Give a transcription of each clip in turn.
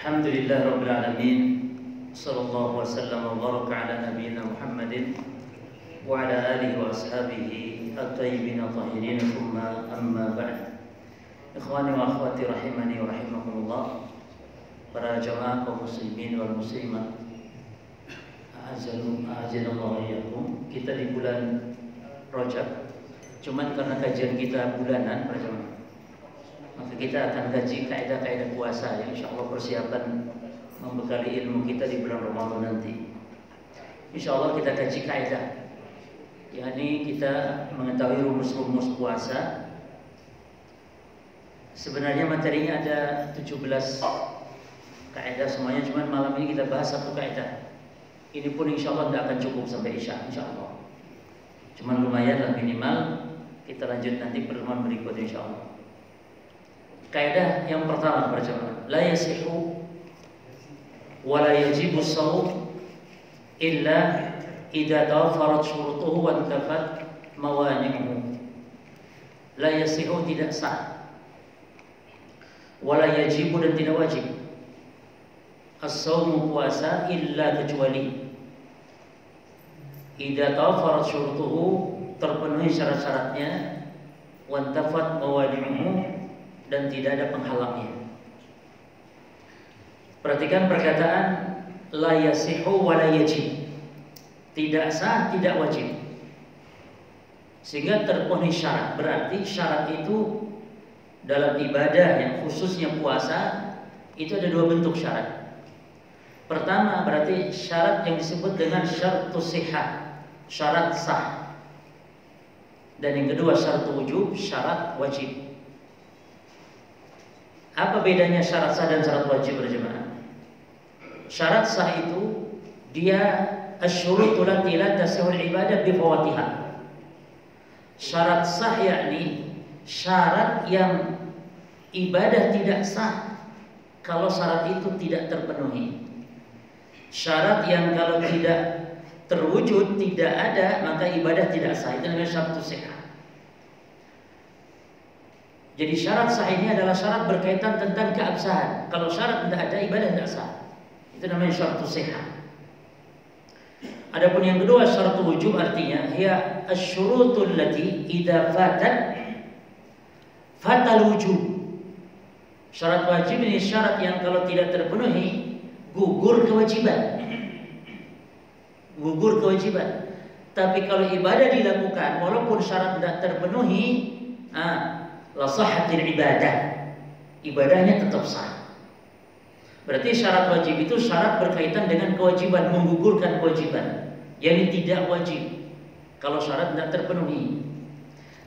Alhamdulillah Rabbil Alamin. Sallallahu wasallam wa baraka ala nabiyyina Muhammadin wa ala alihi wa ashabihi at-tayyibin at-tahirin, thumma amma ba'd. Ikhwani wa akhwati rahimani wa rahimakumullah, para jamaah kaum muslimin wal muslimat, a'azzallahu wa iyyakum. Kita di bulan Rajab, cuman karena kajian kita bulanan para jamaah, maka kita akan kaji kaidah-kaidah puasa yang insyaallah persiapan membekali ilmu kita di bulan Ramadan nanti. Insyaallah kita kaji kaidah, yakni kita mengetahui rumus-rumus puasa. Sebenarnya materinya ada 17 kaidah semuanya, cuman malam ini kita bahas satu kaidah. Ini pun insyaallah tidak akan cukup sampai Isya insyaallah. Cuman lumayan lah, minimal kita lanjut nanti pertemuan berikut insyaallah. Kaidah yang pertama berjamaah, la yasihu wa la yajibu shaum illa idza tawaffarat syurutuhu wa intafat mawani'uhu. La yasihu, tidak sah, wa la yajibu, dan tidak wajib, as-shaumu, puasa, illa, kecuali idza tawaffarat syurutuhu, terpenuhi syarat-syaratnya, wa intafat mawani'uhu, dan tidak ada penghalangnya. Perhatikan perkataan la yasihu wa la yajib, tidak sah, tidak wajib, sehingga terpenuhi syarat. Berarti syarat itu dalam ibadah yang khususnya puasa itu ada dua bentuk syarat. Pertama berarti syarat yang disebut dengan syartus sihah, syarat sah. Dan yang kedua syartu wujub, syarat wajib. Apa bedanya syarat sah dan syarat wajib berjamaah? Syarat sah itu dia asyurutu lati la tasihul ibadah bi fawatiha. Syarat sah yakni syarat yang ibadah tidak sah kalau syarat itu tidak terpenuhi. Syarat yang kalau tidak terwujud, tidak ada, maka ibadah tidak sah. Itu namanya syartus sihah. Jadi syarat sah ini adalah syarat berkaitan tentang keabsahan. Kalau syarat tidak ada, ibadah tidak sah. Itu namanya syartus sihah. Adapun yang kedua syaratu wujub, artinya hiya asyurutul lati idza fatal wujub. Syarat wajib ini syarat yang kalau tidak terpenuhi gugur kewajiban. Gugur kewajiban. Tapi kalau ibadah dilakukan walaupun syarat tidak terpenuhi, la sahhatil ibadah, ibadahnya tetap sah. Berarti syarat wajib itu syarat berkaitan dengan kewajiban, menggugurkan kewajiban, yakni tidak wajib kalau syarat tidak terpenuhi.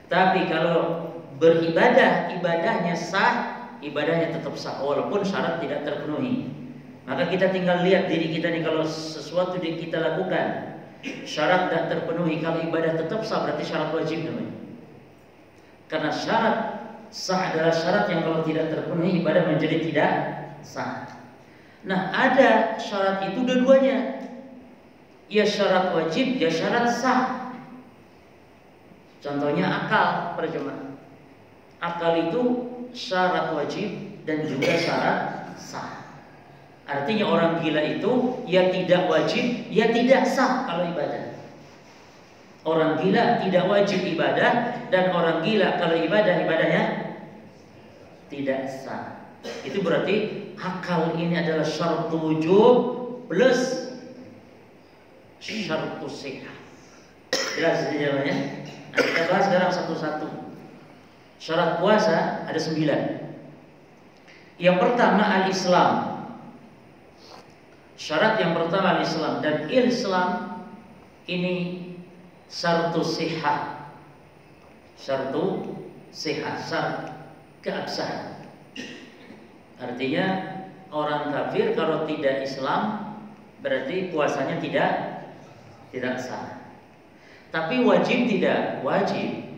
Tapi kalau beribadah, ibadahnya sah, ibadahnya tetap sah walaupun syarat tidak terpenuhi. Maka kita tinggal lihat diri kita nih, kalau sesuatu yang kita lakukan syarat tidak terpenuhi, kalau ibadah tetap sah, berarti syarat wajib namanya. Karena syarat sah adalah syarat yang kalau tidak terpenuhi ibadah menjadi tidak sah. Nah, ada syarat itu dua-duanya, ya syarat wajib, ya syarat sah. Contohnya akal, para jemaah. Akal itu syarat wajib dan juga syarat sah. Artinya orang gila itu ya tidak wajib, ya tidak sah kalau ibadah. Orang gila tidak wajib ibadah, dan orang gila kalau ibadahnya tidak sah. Itu berarti akal ini adalah syartu wujub plus syartu sihah. Jelas ini jawabannya? Nah, kita bahas sekarang satu-satu. Syarat puasa ada 9. Yang pertama al-Islam. Syarat yang pertama al-Islam, dan Islam ini syartu sihah. Syartu sihah, syarat keabsahan. Artinya orang kafir kalau tidak Islam berarti puasanya tidak sah. Tapi wajib tidak? Wajib.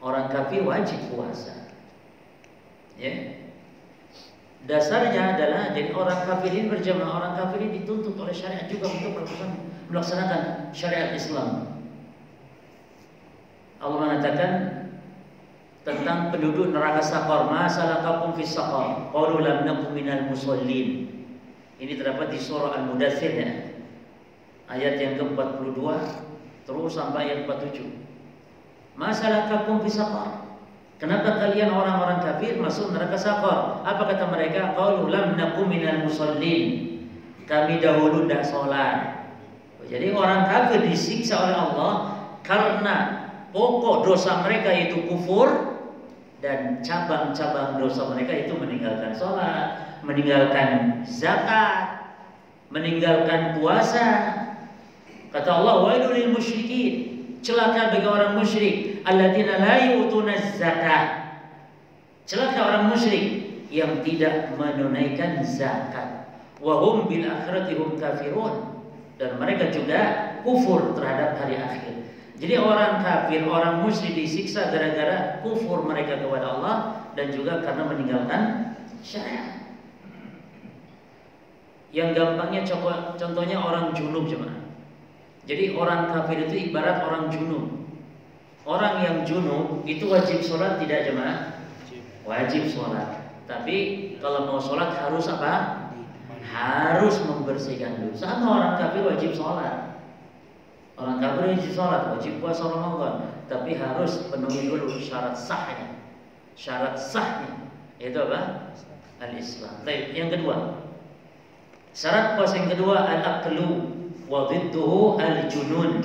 Orang kafir wajib puasa. Ya. Dasarnya adalah jadi orang kafir ini berjamaah, orang kafir ini dituntut oleh syariat juga untuk melaksanakan syariat Islam. Allah mengatakan tentang penduduk neraka Saqar. Ma salakakum fis saqar? Qalu lam nakum minal musallin. Ini terdapat di surah Al-Mudaththir ya. Ayat yang ke-42 terus sampai ayat 47. Ma salakakum fis saqar? Kenapa kalian orang-orang kafir masuk neraka Saqar? Apa kata mereka? Qalu lam nakum minal musallin. Kami dahulu tidak sholat. Jadi orang kafir disiksa oleh Allah karena pokok dosa mereka itu kufur, dan cabang-cabang dosa mereka itu meninggalkan sholat, meninggalkan zakat, meninggalkan puasa. Kata Allah, wailul lil musyrikin, celaka bagi orang musyrik, alladzina la yu'tuna zakah. Celaka orang musyrik yang tidak menunaikan zakat. Wa hum bil akhirati hum kafirun, dan mereka juga kufur terhadap hari akhir. Jadi orang kafir, orang musyrik disiksa gara-gara kufur mereka kepada Allah dan juga karena meninggalkan syariat. Yang gampangnya contohnya orang junub jemaah. Jadi orang kafir itu ibarat orang junub. Orang yang junub itu wajib sholat tidak jemaah? Wajib sholat. Tapi kalau mau sholat harus apa? Harus membersihkan dulu. Sama orang kafir wajib sholat. Orang kafir wajib sholat, wajib puasa Ramadan, tapi harus penuhi dulu syarat sahnya. Syarat sahnya itu apa? Al-Islam. Baik, yang kedua. Syarat puasa yang kedua al-aqlu wa dhidduhu al-junun.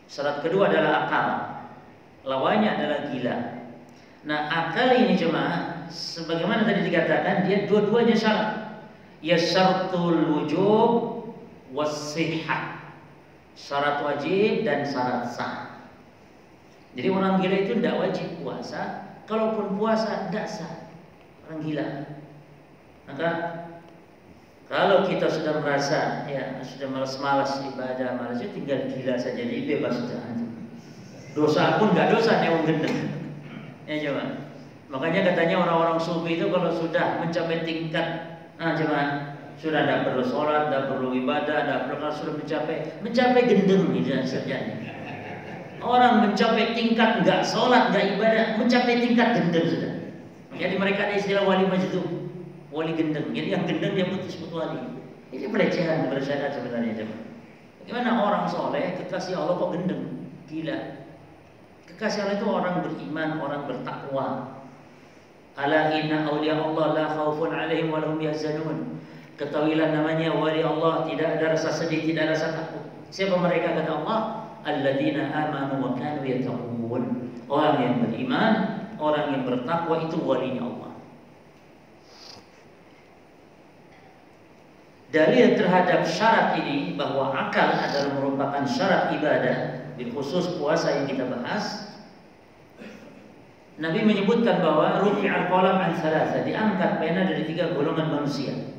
Syarat kedua adalah akal. Lawannya adalah gila. Nah, akal ini jemaah sebagaimana tadi dikatakan, dia dua-duanya syarat. Ya syaratul wujub was-sihhah. Syarat wajib dan syarat sah. Jadi orang gila itu tidak wajib puasa, kalaupun puasa tidak sah. Orang gila. Maka kalau kita sudah merasa ya sudah malas-malas ibadah, malas itu tinggal gila saja, jadi bebas sudah. Dosa pun nggak dosa nih orang gendeng. Ya coba. Makanya katanya orang-orang sufi itu kalau sudah mencapai tingkat coba sudah tidak perlu sholat, tidak perlu ibadah, tidak perlu, kalau sudah mencapai gendeng ini saja. Orang mencapai tingkat nggak sholat, nggak ibadah, mencapai tingkat gendeng sudah. Jadi mereka ada istilah wali majnun, wali gendeng. Jadi yang gendeng dia disebut wali. Ini pelecehan bersyarat sebenarnya. Bagaimana orang soleh kekasih Allah kok gendeng? Gila. Kekasih Allah itu orang beriman, orang bertakwa. Ala inna awliya Allah la khaufun alaihim wa lahum yahzanun. Ketahuilah namanya wali Allah, tidak ada rasa sedih, tidak ada rasa takut. Siapa mereka kata Allah? Alladzina amanu wa kanu yattaqun. Orang yang beriman, orang yang bertakwa itu walinya Allah. Dalil terhadap syarat ini bahwa akal adalah merupakan syarat ibadah, bil khusus puasa yang kita bahas. Nabi menyebutkan bahwa rufi'al qalam an thalatha, diangkat pena dari 3 golongan manusia.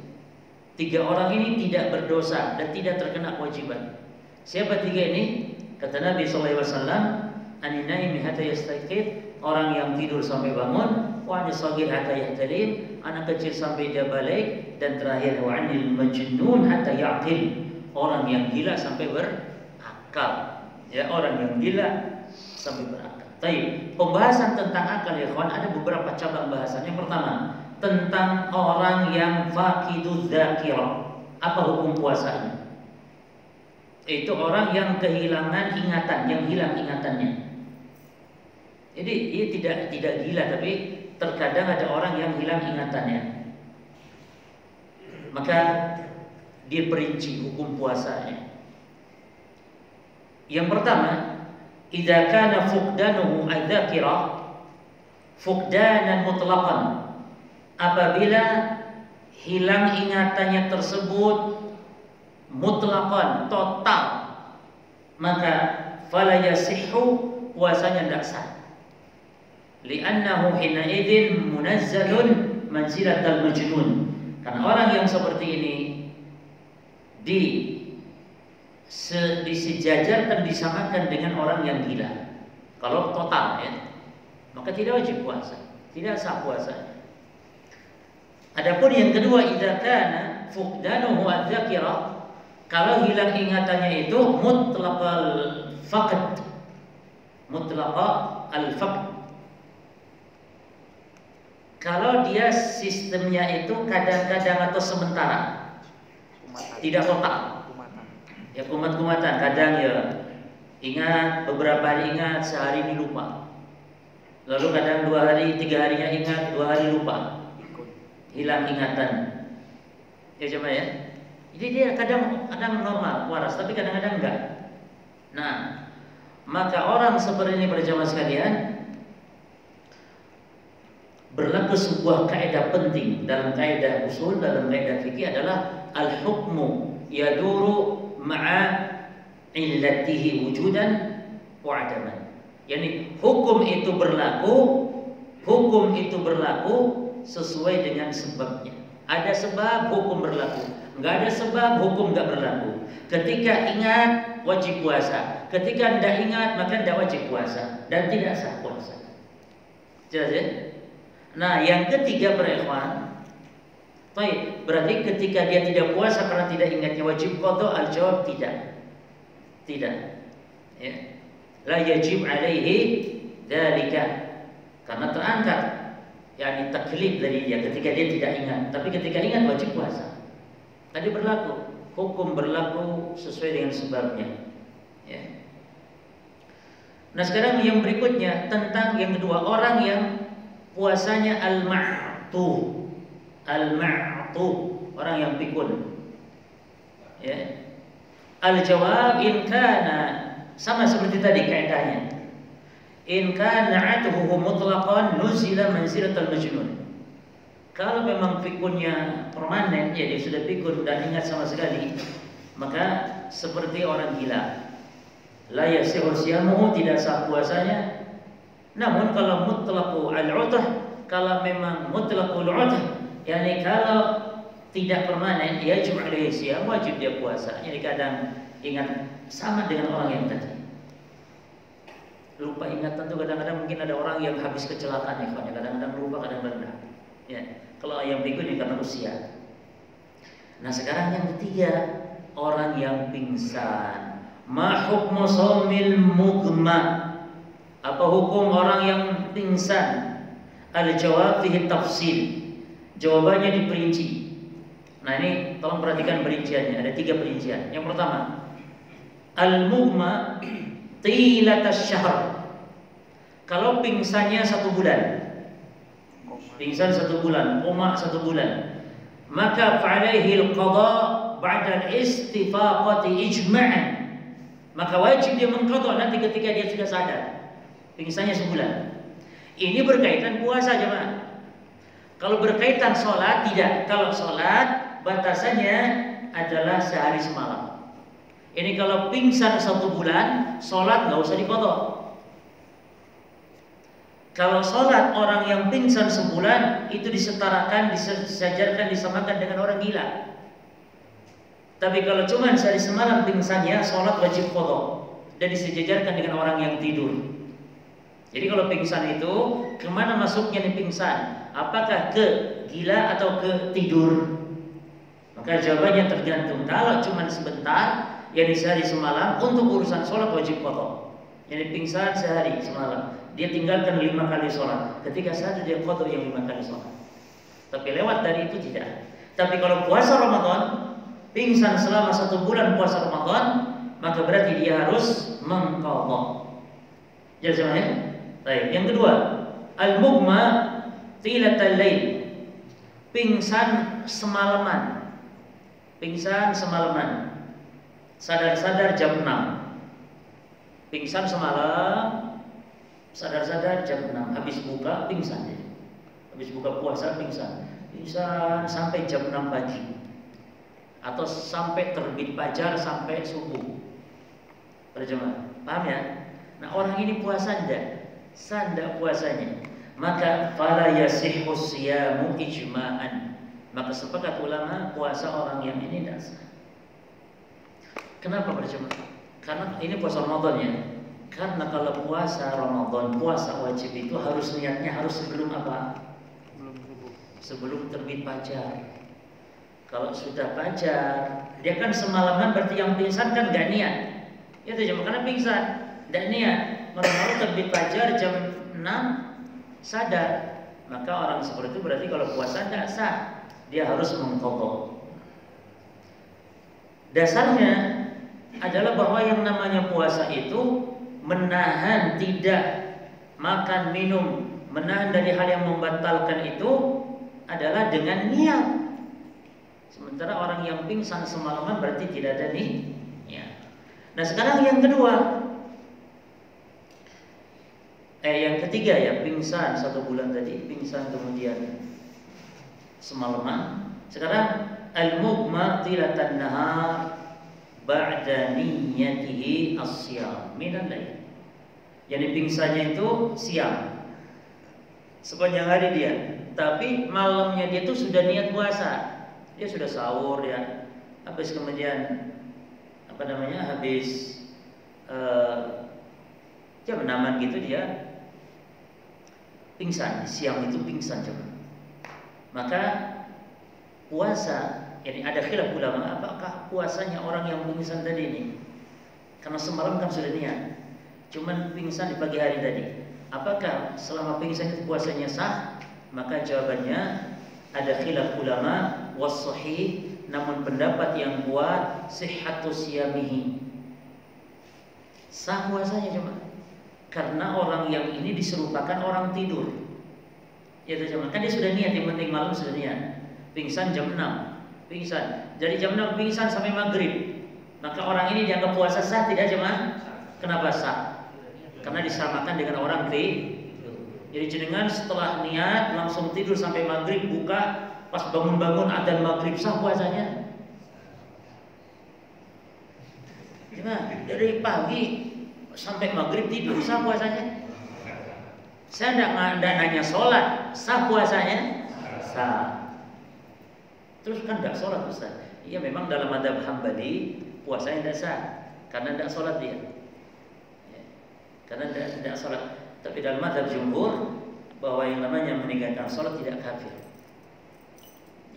3 orang ini tidak berdosa dan tidak terkena kewajiban. Siapa 3 ini? Kata Nabi SAW, an-naimi hatta yastayqid, orang yang tidur sampai bangun, wa an-saghir hatta yahtalim, anak kecil sampai dia balik, dan terakhir wa anil majnun hatta yaqil, orang yang gila sampai berakal. Ya, orang yang gila sampai berakal. Baik, pembahasan tentang akal ya kawan, ada beberapa cabang bahasan. Yang pertama, tentang orang yang faqidu dzakirah. Apa hukum puasanya? Itu orang yang kehilangan ingatan, yang hilang ingatannya. Jadi dia tidak gila, tapi terkadang ada orang yang hilang ingatannya. Maka dia perinci hukum puasanya. Yang pertama, idza kana fuqdanuhu adzakirah fuqdanan mutlaqan, apabila hilang ingatannya tersebut mutlaqan, total, maka fala yasihhu, puasanya tidak sah. Li'annahu hina idzin munazzalun manzilatal majnun, karena orang yang seperti ini disejajarkan, disamakan dengan orang yang gila. Kalau total ya, maka tidak wajib puasa, tidak sah puasa. Adapun yang kedua, idza kana fuqdanuhu adzakirah, kalau hilang ingatannya itu mutlaqal faqd, mutlaqal faqd, Kalau dia sistemnya itu kadang-kadang atau sementara, tidak total. Ya kumat-kumatan, kadang ya ingat, beberapa hari ingat, sehari ini lupa. Lalu kadang 2 hari, 3 harinya ingat, 2 hari lupa. Hilang ingatan. Ya coba ya. Jadi dia kadang normal, waras, tapi kadang-kadang enggak. Nah, maka orang seperti ini berjamaah sekalian, berlaku sebuah kaidah penting dalam kaidah usul, dalam kaidah fikih adalah al-hukmu yaduru ma'a illatihi wujudan wa adaman. Yani hukum itu berlaku sesuai dengan sebabnya. Ada sebab hukum berlaku, enggak ada sebab hukum enggak berlaku. Ketika ingat wajib puasa, ketika tidak ingat maka tidak wajib puasa dan tidak sah puasa. Jelas ya? Nah, yang ketiga para ikhwan, berarti ketika dia tidak puasa karena tidak ingatnya wajib qada, al-jawab tidak. Tidak. Ya. La yajib alaihi dzalika. Karena terangkat yakni taklif dari dia ketika dia tidak ingat, tapi ketika ingat wajib puasa. Tadi berlaku, hukum berlaku sesuai dengan sebabnya. Ya. Nah, sekarang yang berikutnya tentang yang kedua, orang yang puasanya al-ma'tu, orang yang pikun. Ya. Al-jawab in kana, sama seperti tadi kaidahnya. In kana 'atuhu mutlaqan nuzila manzilatal majnun. Kalau memang pikunnya permanen, ya dia sudah pikun dan ingat sama sekali, maka seperti orang gila. La yasihu siyamuhu, tidak sah puasanya. Namun kalau mutlaqu al-'utah, kalau memang mutlaqul 'utah, yakni kalau tidak permanen, ya cuma alaihi siyam, wajib dia puasa. Jadi kadang ingat, sama dengan orang yang tadi. Lupa ingatan itu kadang-kadang mungkin ada orang yang habis kecelakaan ya, kadang-kadang lupa, kadang-kadang enggak. Ya, kalau yang pikun ini karena usia. Nah, sekarang yang ketiga, orang yang pingsan. Ma hukmu shaumil mughma? Apa hukum orang yang pingsan? Al-jawab fihi tafsil. Jawabannya diperinci. Nah, ini tolong perhatikan perinciannya. Ada 3 perincian. Yang pertama, al-mughma tilatas syahr. Kalau pingsannya 1 bulan, pingsan 1 bulan, koma 1 bulan, maka fa'alaihi al-qada ba'da al-istifaqati ijma'an. Maka wajib dia mengqada nanti ketika dia sudah sadar. Pingsannya sebulan. Ini berkaitan puasa jemaah. Kalau berkaitan sholat tidak. Kalau sholat batasannya adalah sehari semalam. Ini kalau pingsan 1 bulan, sholat nggak usah diqadha. Kalau sholat orang yang pingsan sebulan itu disetarakan, disejajarkan, disamakan dengan orang gila. Tapi kalau cuma sehari semalam pingsannya, sholat wajib qadha dan disejajarkan dengan orang yang tidur. Jadi kalau pingsan itu kemana masuknya nih pingsan? Apakah ke gila atau ke tidur? Maka jawabannya tergantung. Kalau cuma sebentar, yang sehari semalam, untuk urusan sholat wajib qadha. Jadi pingsan sehari semalam, dia tinggalkan 5 kali sholat. Ketika sadar dia qadha yang 5 kali sholat. Tapi lewat dari itu tidak. Tapi kalau puasa Ramadan, pingsan selama 1 bulan puasa Ramadan, maka berarti dia harus mengqadha. Jelas ya? Baik. Yang kedua, al-mughma tilatal lail. Pingsan semalaman. Pingsan semalaman. Sadar-sadar jam 6. Pingsan semalam, sadar-sadar jam 6. Habis buka pingsan. Habis buka puasa pingsan. Pingsan sampai jam 6 pagi. Atau sampai terbit fajar sampai subuh. Berjamaah. Paham ya? Nah, orang ini puasa enggak? Sanda puasanya, maka fala yasihhu siyamu ijma'an. Maka sepakat ulama puasa orang yang ini tidak sah. Kenapa berjamaah? Karena ini puasa Ramadan ya. Karena kalau puasa Ramadan, puasa wajib itu harus niatnya harus sebelum apa? Sebelum terbit fajar. Kalau sudah fajar, dia kan semalaman, berarti yang pingsan kan enggak niat. Itu cuma karena pingsan, enggak niat. Malam terbit fajar jam 6 sadar. maka orang seperti itu berarti kalau puasa tidak sah, dia harus mengqadha. Dasarnya adalah bahwa yang namanya puasa itu menahan tidak makan minum, menahan dari hal yang membatalkan itu adalah dengan niat. Sementara orang yang pingsan semalaman berarti tidak ada nih. Ya. Nah sekarang yang kedua, yang ketiga ya, pingsan 1 bulan tadi, pingsan kemudian semalaman. Sekarang al-mughma tilatan nahar ba'da niyyatihi as-siyam minal lail. Jadi pingsannya itu siang sepanjang hari dia, tapi malamnya dia itu sudah niat puasa. Dia sudah sahur ya, habis kemudian habis jam 6 gitu dia pingsan, siang itu pingsan coba. Maka puasa, yani ada khilaf ulama apakah puasanya orang yang pingsan tadi ini, karena semalam kan sudah niat, cuman pingsan di pagi hari tadi, apakah selama pingsan itu puasanya sah? Maka jawabannya ada khilaf ulama, was-sahih, namun pendapat yang kuat sihhatu siyamihi, sah puasanya cuma karena orang yang ini diserupakan orang tidur. Ya cuma kan dia sudah niat, yang penting malam sudah niat. Pingsan jam 6, pingsan. Dari jam 6 pingsan sampai maghrib. Maka orang ini dianggap puasa sah tidak jemaah? Kenapa sah? Karena disamakan dengan orang tidur. Jadi jenengan setelah niat langsung tidur sampai maghrib, buka, pas bangun-bangun adzan maghrib, sah puasanya? Gimana? Dari pagi sampai maghrib tidur, sah puasanya? Saya tidak nanya sholat, sah puasanya? Sah. Terus kan tidak sholat Ustaz. Iya memang dalam madzhab Hambali puasanya tidak sah karena tidak sholat dia. Ya, karena tidak sholat. Tapi dalam madzhab jumhur bahwa yang namanya meninggalkan sholat tidak kafir.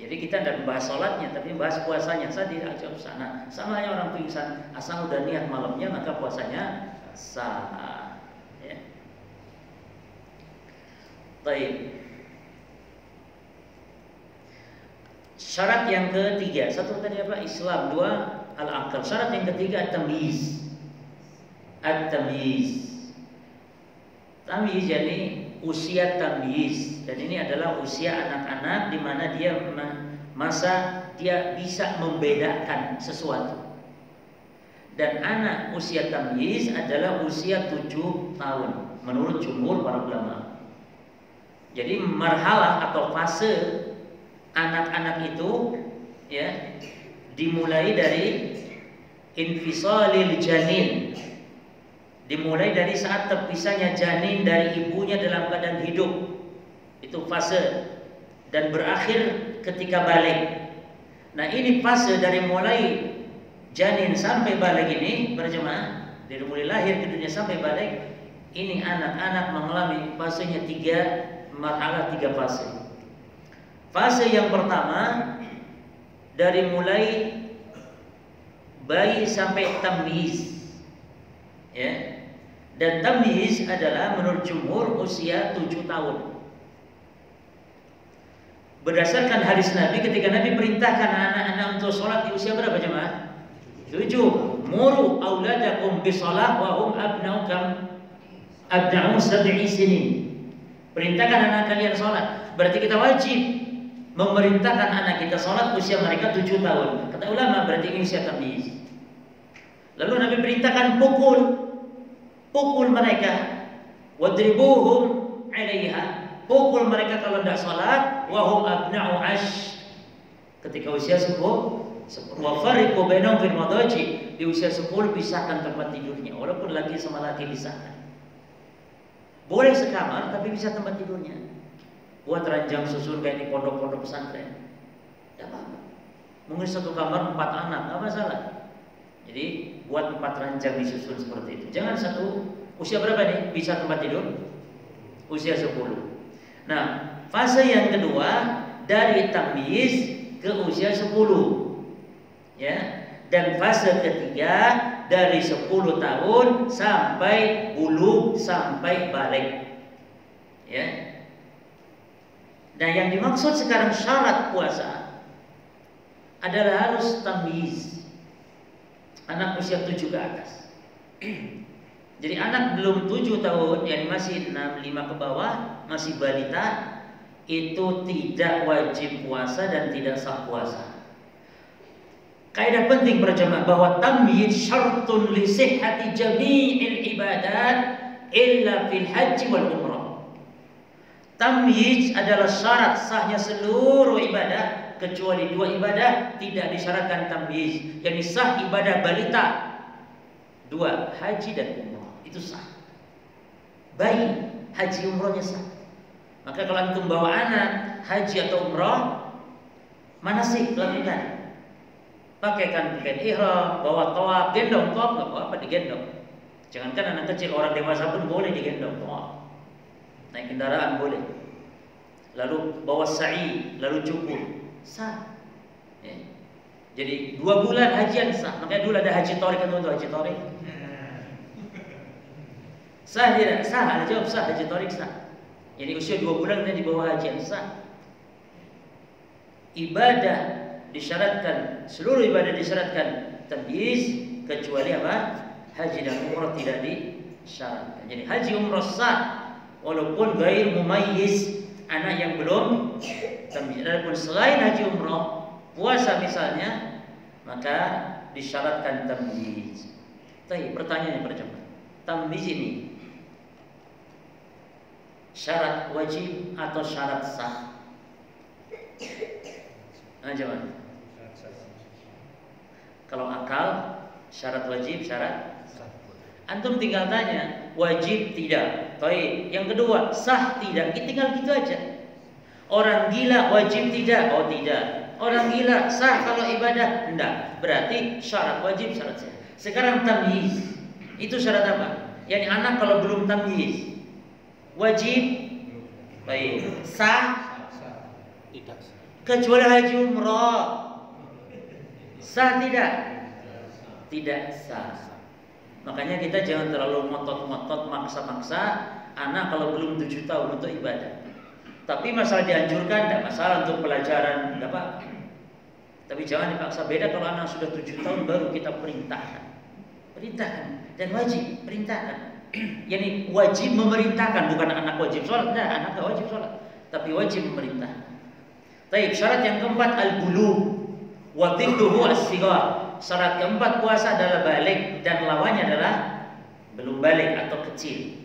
Jadi kita tidak membahas sholatnya, tapi membahas puasanya. Saya tidak jawab sana. Sama halnya orang pingsan, asal udah niat malamnya maka puasanya sah. Ya. Baik. Syarat yang ketiga, satu tadi apa? Islam, 2 al-aql. Syarat yang ketiga at-tamyiz. At-tamyiz. Tamyiz yani usia tamyiz, dan ini adalah usia anak-anak di mana dia masa dia bisa membedakan sesuatu. Dan anak usia tamyiz adalah usia 7 tahun menurut jumhur para ulama. Jadi marhalah atau fase anak-anak itu ya dimulai dari infisalil janin, dimulai dari saat terpisahnya janin dari ibunya dalam keadaan hidup, itu fase, dan berakhir ketika balik. Nah ini fase dari mulai janin sampai balik ini berjemaah, dari mulai lahir ke dunia sampai balik, ini anak-anak mengalami fasenya 3 marhalah, 3 fase. Fase yang pertama dari mulai bayi sampai tamyiz, ya. Dan tamyiz adalah menurut jumhur usia 7 tahun. Berdasarkan hadis Nabi ketika Nabi perintahkan anak-anak untuk sholat di usia berapa jemaah? 7. Muru auladakum bisalah wa hum abna'u sab'i sinin. Perintahkan anak kalian sholat. Berarti kita wajib memerintahkan anak kita sholat usia mereka 7 tahun. Kata ulama berarti ini usia tamyiz. Lalu Nabi perintahkan pukul mereka, wadribuhum 'alaiha, pukul mereka kalau tidak sholat, wahum abna'u ash, ketika usia 10, wa fariqu bainahum fil madaji, di usia 10 pisahkan tempat tidurnya, walaupun laki sama laki pisahkan. Boleh sekamar tapi bisa tempat tidurnya. Buat ranjang susun kayak di pondok-pondok pesantren, tidak apa-apa. Mungkin satu kamar 4 anak, nggak masalah. Jadi buat 4 ranjang disusun seperti itu. Jangan satu. Usia berapa nih bisa tempat tidur? Usia 10. Nah, fase yang kedua dari tamyiz ke usia 10. Ya. Dan fase ketiga dari 10 tahun sampai bulugh, sampai balik. Ya. Nah, yang dimaksud sekarang syarat puasa adalah harus tamyiz. Anak usia 7 ke atas. Jadi anak belum 7 tahun, yang masih 6, 5 ke bawah, masih balita, itu tidak wajib puasa dan tidak sah puasa. Kaidah penting para jemaah bahwa tamyiz syartun li sihhati jami'il ibadat illa fil haji wal umrah. Tamyiz adalah syarat sahnya seluruh ibadah kecuali 2 ibadah tidak disyaratkan tamyiz. Yang sah ibadah balita 2, haji dan umrah. Itu sah. Bayi, haji umrohnya sah. Maka kalau antum bawa anak haji atau umroh, manasik lakukan. Pakaikan pakaian ihram, bawa tawaf, gendong tawaf, nggak apa-apa digendong. Jangankan anak kecil, orang dewasa pun boleh digendong tawaf. Naik kendaraan boleh. Lalu bawa sa'i, lalu cukur, sah. Ya. Jadi 2 bulan hajian sah. Makanya dulu ada haji tarik, kan untuk haji tarik. Sah tidak? Sah, ada jawab sah, haji tarik sah. Jadi usia 2 bulan kita dibawa hajian sah. Ibadah disyaratkan, seluruh ibadah disyaratkan tamyiz kecuali apa? Haji dan umrah tidak disyaratkan. Jadi haji umrah sah walaupun ghair mumayyiz, anak yang belum tamyiz. Adapun selain haji umrah, puasa misalnya, maka disyaratkan tamyiz. Tapi pertanyaannya pada jemaah, tamyiz ini syarat wajib atau syarat sah? Jawab. Kalau akal syarat wajib, syarat sah. Antum tinggal tanya wajib tidak. Baik. Yang kedua sah tidak. Tinggal gitu aja. Orang gila wajib tidak? Oh tidak. Orang gila sah kalau ibadah? Enggak. Berarti syarat wajib, syarat sah. Sekarang tamyiz. Itu syarat apa? Yani anak kalau belum tamyiz wajib, baik, sah, tidak. Kecuali haji umrah, sah tidak? Tidak sah. Makanya kita jangan terlalu ngotot-ngotot, maksa-maksa anak kalau belum 7 tahun untuk ibadah. Tapi masalah dianjurkan, tidak masalah untuk pelajaran, tidak apa. Tapi jangan dipaksa. Beda kalau anak sudah 7 tahun baru kita perintahkan, dan wajib perintahkan. Yani wajib memerintahkan, bukan anak wajib sholat. Nah, anak gak wajib sholat, tapi wajib memerintahkan. Taib. Syarat yang keempat al-bulugh wa dhidduhu as-sighar. Syarat keempat puasa adalah balik dan lawannya adalah belum balik atau kecil.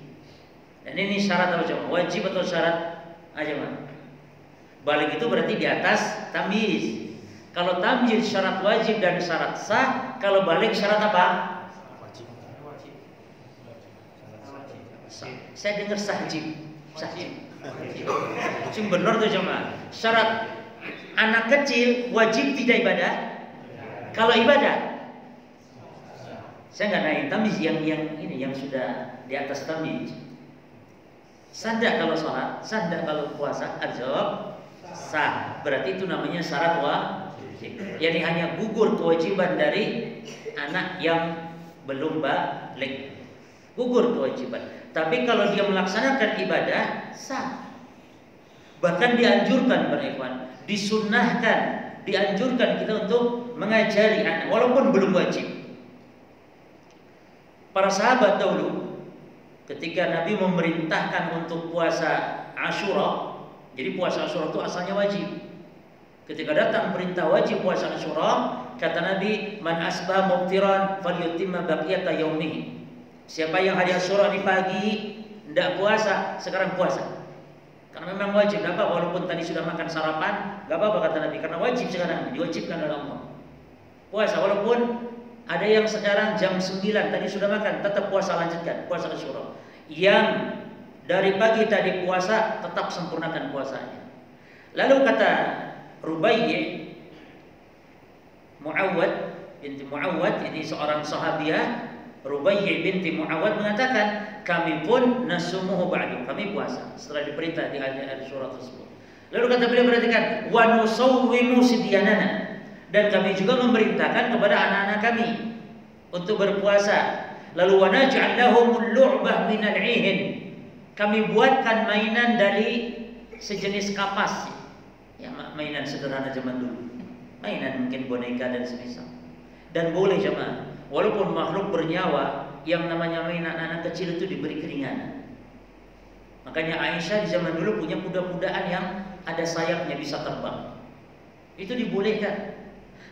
Dan ini syarat apa coba? Wajib atau syarat? Aja man. Balik itu berarti di atas tamyiz. Kalau tamyiz syarat wajib dan syarat sah, kalau balik syarat apa? Saya dengar sahjib. Sing benar tuh jemaah. Syarat anak kecil wajib tidak ibadah. Kalau ibadah, saya nggak naik tamyiz yang ini yang sudah di atas tamyiz. Sanda kalau sholat, sanda kalau puasa, al-jawab sah. Berarti itu namanya syarat wajib. Yani hanya gugur kewajiban dari anak yang belum balik. Gugur kewajiban. Tapi kalau dia melaksanakan ibadah sah. Bahkan dianjurkan para ikhwan, disunnahkan, dianjurkan kita untuk mengajari anak walaupun belum wajib. Para sahabat dahulu ketika Nabi memerintahkan untuk puasa Asyura, jadi puasa Asyura itu asalnya wajib. Ketika datang perintah wajib puasa Asyura, kata Nabi, "Man asbah muftiran falyutimma baqiyata yaumihi." Siapa yang hari Asyura di pagi tidak puasa, sekarang puasa. Karena memang wajib, tidak apa walaupun tadi sudah makan sarapan, nggak apa-apa kata Nabi, karena wajib sekarang, diwajibkan oleh Allah. Puasa walaupun ada yang sekarang jam 9 tadi sudah makan, tetap puasa, lanjutkan puasa Asyura. Yang dari pagi tadi puasa, tetap sempurnakan puasanya. Lalu kata Rubayyi Muawwad binti Muawwad, ini seorang sahabiah. Rubayyi binti Muawwad mengatakan, kami pun nasumuhu ba'du, kami puasa setelah diperintah di ayat surat tersebut. Lalu kata beliau, perhatikan, wa nusawwimu sidyanana, dan kami juga memerintahkan kepada anak-anak kami untuk berpuasa. Lalu wa naj'al lahumul lu'bah minal 'ihn, kami buatkan mainan dari sejenis kapas, ya mainan sederhana zaman dulu, mainan mungkin boneka dan semisal. Dan boleh jemaah, walaupun makhluk bernyawa, yang namanya mainan anak kecil itu diberi keringanan. Makanya Aisyah di zaman dulu punya kuda-kudaan yang ada sayapnya bisa terbang. Itu dibolehkan.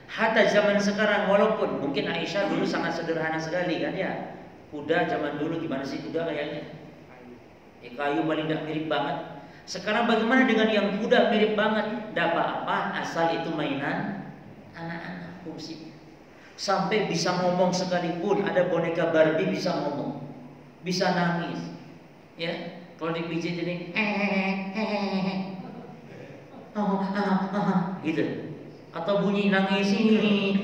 Hatta zaman sekarang, walaupun mungkin Aisyah dulu sangat sederhana sekali kan ya. Kuda zaman dulu gimana sih kuda kayaknya? Kayu paling tidak mirip banget. Sekarang bagaimana dengan yang kuda mirip banget? Tidak apa-apa, asal itu mainan anak-anak fungsinya. Sampai bisa ngomong sekalipun, ada boneka Barbie bisa ngomong, bisa nangis, ya. Kalau dipijit ini, gitu, atau bunyi nangis ini,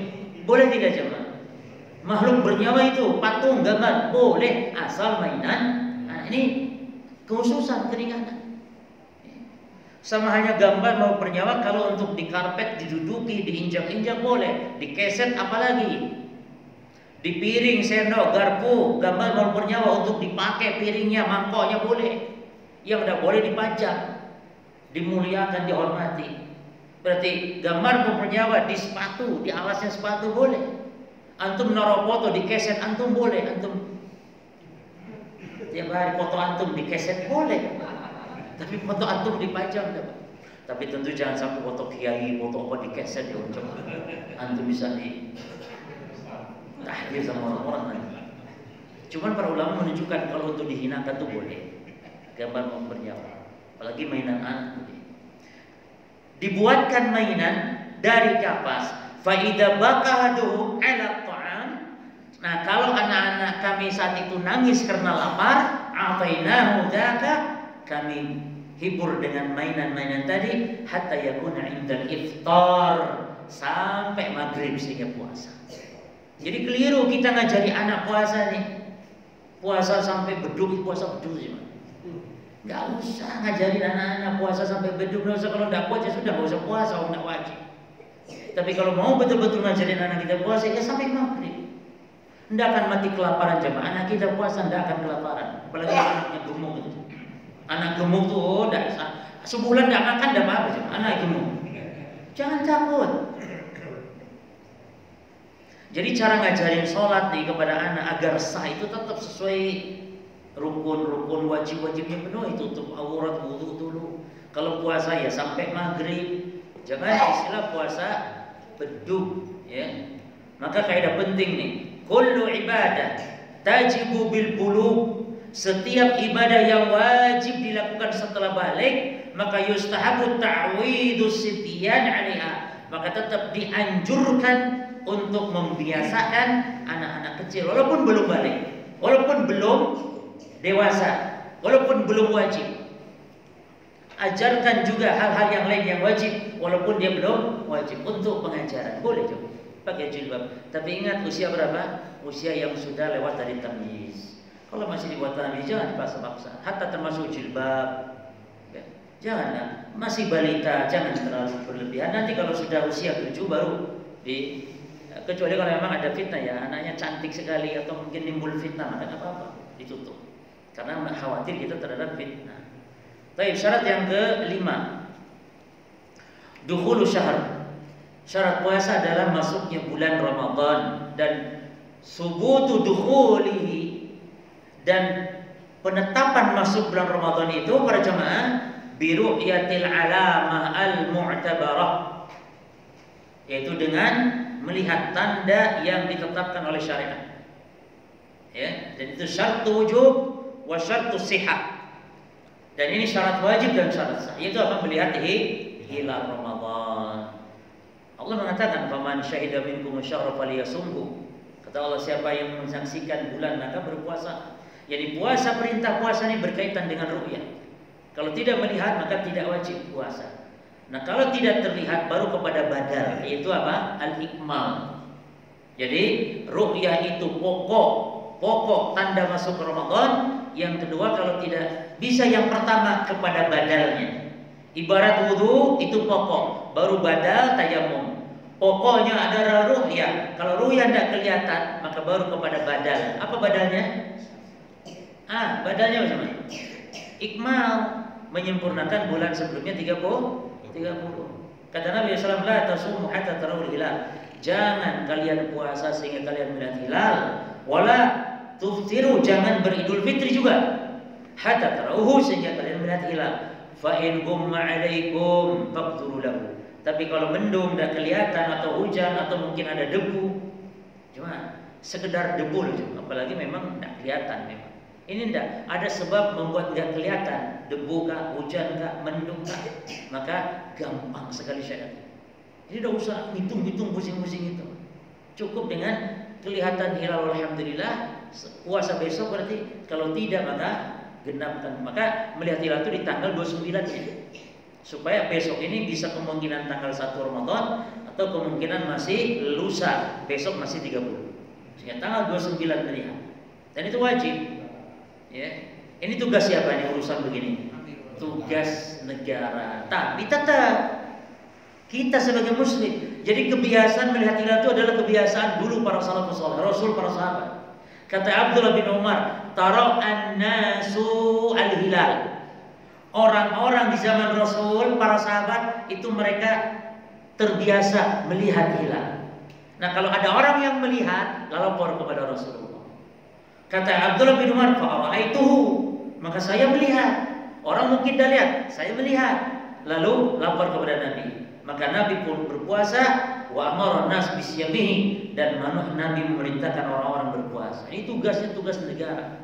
boleh tidak jemaah? Makhluk bernyawa itu patung gambar boleh, asal mainan. Nah, ini khususan keringanan. Sama hanya gambar mau bernyawa, kalau untuk di karpet diduduki, diinjak-injak boleh, di keset apalagi, di piring, sendok, garpu, gambar mau bernyawa untuk dipakai piringnya, mangkoknya boleh. Yang tidak boleh dipajang, dimuliakan, dihormati. Berarti gambar mau bernyawa di sepatu, di alasnya sepatu boleh. Antum naruh foto di keset antum boleh, antum tiap hari foto antum di keset boleh. Tapi foto antum dipajang dapat. Tapi tentu jangan sampai foto kiai, foto apa di keset ya, coba. Antum bisa di tahdir sama orang-orang nanti. Cuman para ulama menunjukkan kalau untuk dihinakan itu boleh. Gambar mau bernyawa, apalagi mainan anak. Dibuatkan mainan dari kapas. Fa idza baqaduhu 'ala ta'am. Nah, kalau anak-anak kami saat itu nangis karena lapar, atainahu dzaka, kami hibur dengan mainan-mainan tadi hatta yakuna indal iftar, sampai maghrib sehingga puasa. Jadi keliru kita ngajari anak puasa nih. Puasa sampai beduk, puasa beduk sih. Enggak usah ngajarin anak-anak puasa sampai beduk, enggak usah. Kalau enggak puasa sudah enggak usah puasa, enggak wajib. Tapi kalau mau betul-betul ngajarin anak kita puasa ya sampai maghrib. Enggak akan mati kelaparan jemaah. Anak kita puasa enggak akan kelaparan. Apalagi anaknya gemuk itu. Anak gemuk tuh enggak sebulan enggak makan enggak apa-apa jemaah. Anak gemuk. Jangan takut. Jadi cara ngajarin sholat nih kepada anak agar sah itu tetap sesuai rukun-rukun wajib-wajibnya penuh. Itu untuk aurat, wudu dulu. Kalau puasa ya sampai maghrib. Jangan istilah puasa beduk ya. Maka kaidah penting nih, kullu ibadah tajibu bil bulugh. Setiap ibadah yang wajib dilakukan setelah balik, maka yustahabu ta'widus sibyan 'alaiha. Maka tetap dianjurkan untuk membiasakan anak-anak kecil walaupun belum balik, walaupun belum dewasa, walaupun belum wajib. Ajarkan juga hal-hal yang lain yang wajib walaupun dia belum wajib untuk pengajaran. Boleh juga pakai jilbab. Tapi ingat usia berapa? Usia yang sudah lewat dari tamyiz. Kalau masih dibuat tamyiz jangan dipaksa-paksa. Hatta termasuk jilbab. Ya. Janganlah. Masih balita jangan terlalu berlebihan. Nanti kalau sudah usia 7 baru di, kecuali kalau memang ada fitnah ya, anaknya cantik sekali atau mungkin timbul fitnah, maka enggak apa-apa, ditutup. Karena khawatir kita terhadap fitnah. Baik, syarat yang ke-5. Dukhulu syahr. Syarat puasa adalah masuknya bulan Ramadan dan subutu dukhulihi, dan penetapan masuk bulan Ramadan itu para jemaah bi ru'yatil alamah al-mu'tabarah, yaitu dengan melihat tanda yang ditetapkan oleh syariat. Ya, dan itu syartu wujub wa syartu sihah. Dan ini syarat wajib dan syarat sah, yaitu apa? Melihat hilal Ramadan. Allah mengatakan, "Faman syahida minkum syahra falyasumhu." Kata Allah, siapa yang menyaksikan bulan maka berpuasa. Jadi puasa, perintah puasa ini berkaitan dengan ru'yah. Kalau tidak melihat maka tidak wajib puasa. Nah, kalau tidak terlihat baru kepada badal, yaitu apa? Al-ikmal. Jadi ru'yah itu pokok tanda masuk Ramadan. Yang kedua, kalau tidak bisa yang pertama kepada badalnya. Ibarat wudu itu pokok, baru badal tayamum. Pokoknya adalah ru'yah. Kalau ru'yah tidak kelihatan, maka baru kepada badal. Apa badalnya? Badalnya bagaimana? Ikmal. menyempurnakan bulan sebelumnya 30. Kata Nabi SAW, la tasumu hatta tarawul hilal. Jangan kalian puasa sehingga kalian melihat hilal. Wala tuftiru, jangan beridul fitri juga. Hatta tarawuhu, sehingga kalian melihat hilal. Fa in gumma alaikum faqduru lahu. Tapi kalau mendung dan kelihatan atau hujan atau mungkin ada debu, cuma sekedar debu aja, apalagi memang tidak kelihatan memang. Ini tidak ada sebab membuat tidak kelihatan, debu kah, hujan kah, mendung kah, maka gampang sekali syariat. Jadi tidak usah hitung-hitung pusing-pusing itu. Cukup dengan kelihatan hilal, alhamdulillah, puasa besok berarti. Kalau tidak maka genapkan. Maka melihat hilal itu di tanggal 29-nya. Supaya besok ini bisa kemungkinan tanggal 1 Ramadan atau kemungkinan masih lusa, besok masih 30. Sehingga tanggal 29 melihat. Dan itu wajib. Ya. Ini tugas siapa nih urusan begini? Tugas negara. Tapi tetap kita sebagai muslim. Jadi kebiasaan melihat hilal itu adalah kebiasaan dulu para salafus saleh, Rasul, para sahabat. Kata Abdullah bin Umar, "Tara an-nasu al-hilal." Orang-orang di zaman Rasul, para sahabat itu mereka terbiasa melihat hilal. Nah, kalau ada orang yang melihat, lapor kepada Rasulullah. Kata Abdullah bin Umar, "Fa'araituhu." Maka saya melihat. Orang mungkin dah lihat, saya melihat. Lalu lapor kepada Nabi. Maka Nabi pun berpuasa, wa amara nas bisyamihi, dan Nabi memerintahkan orang-orang berpuasa. Ini tugasnya tugas negara.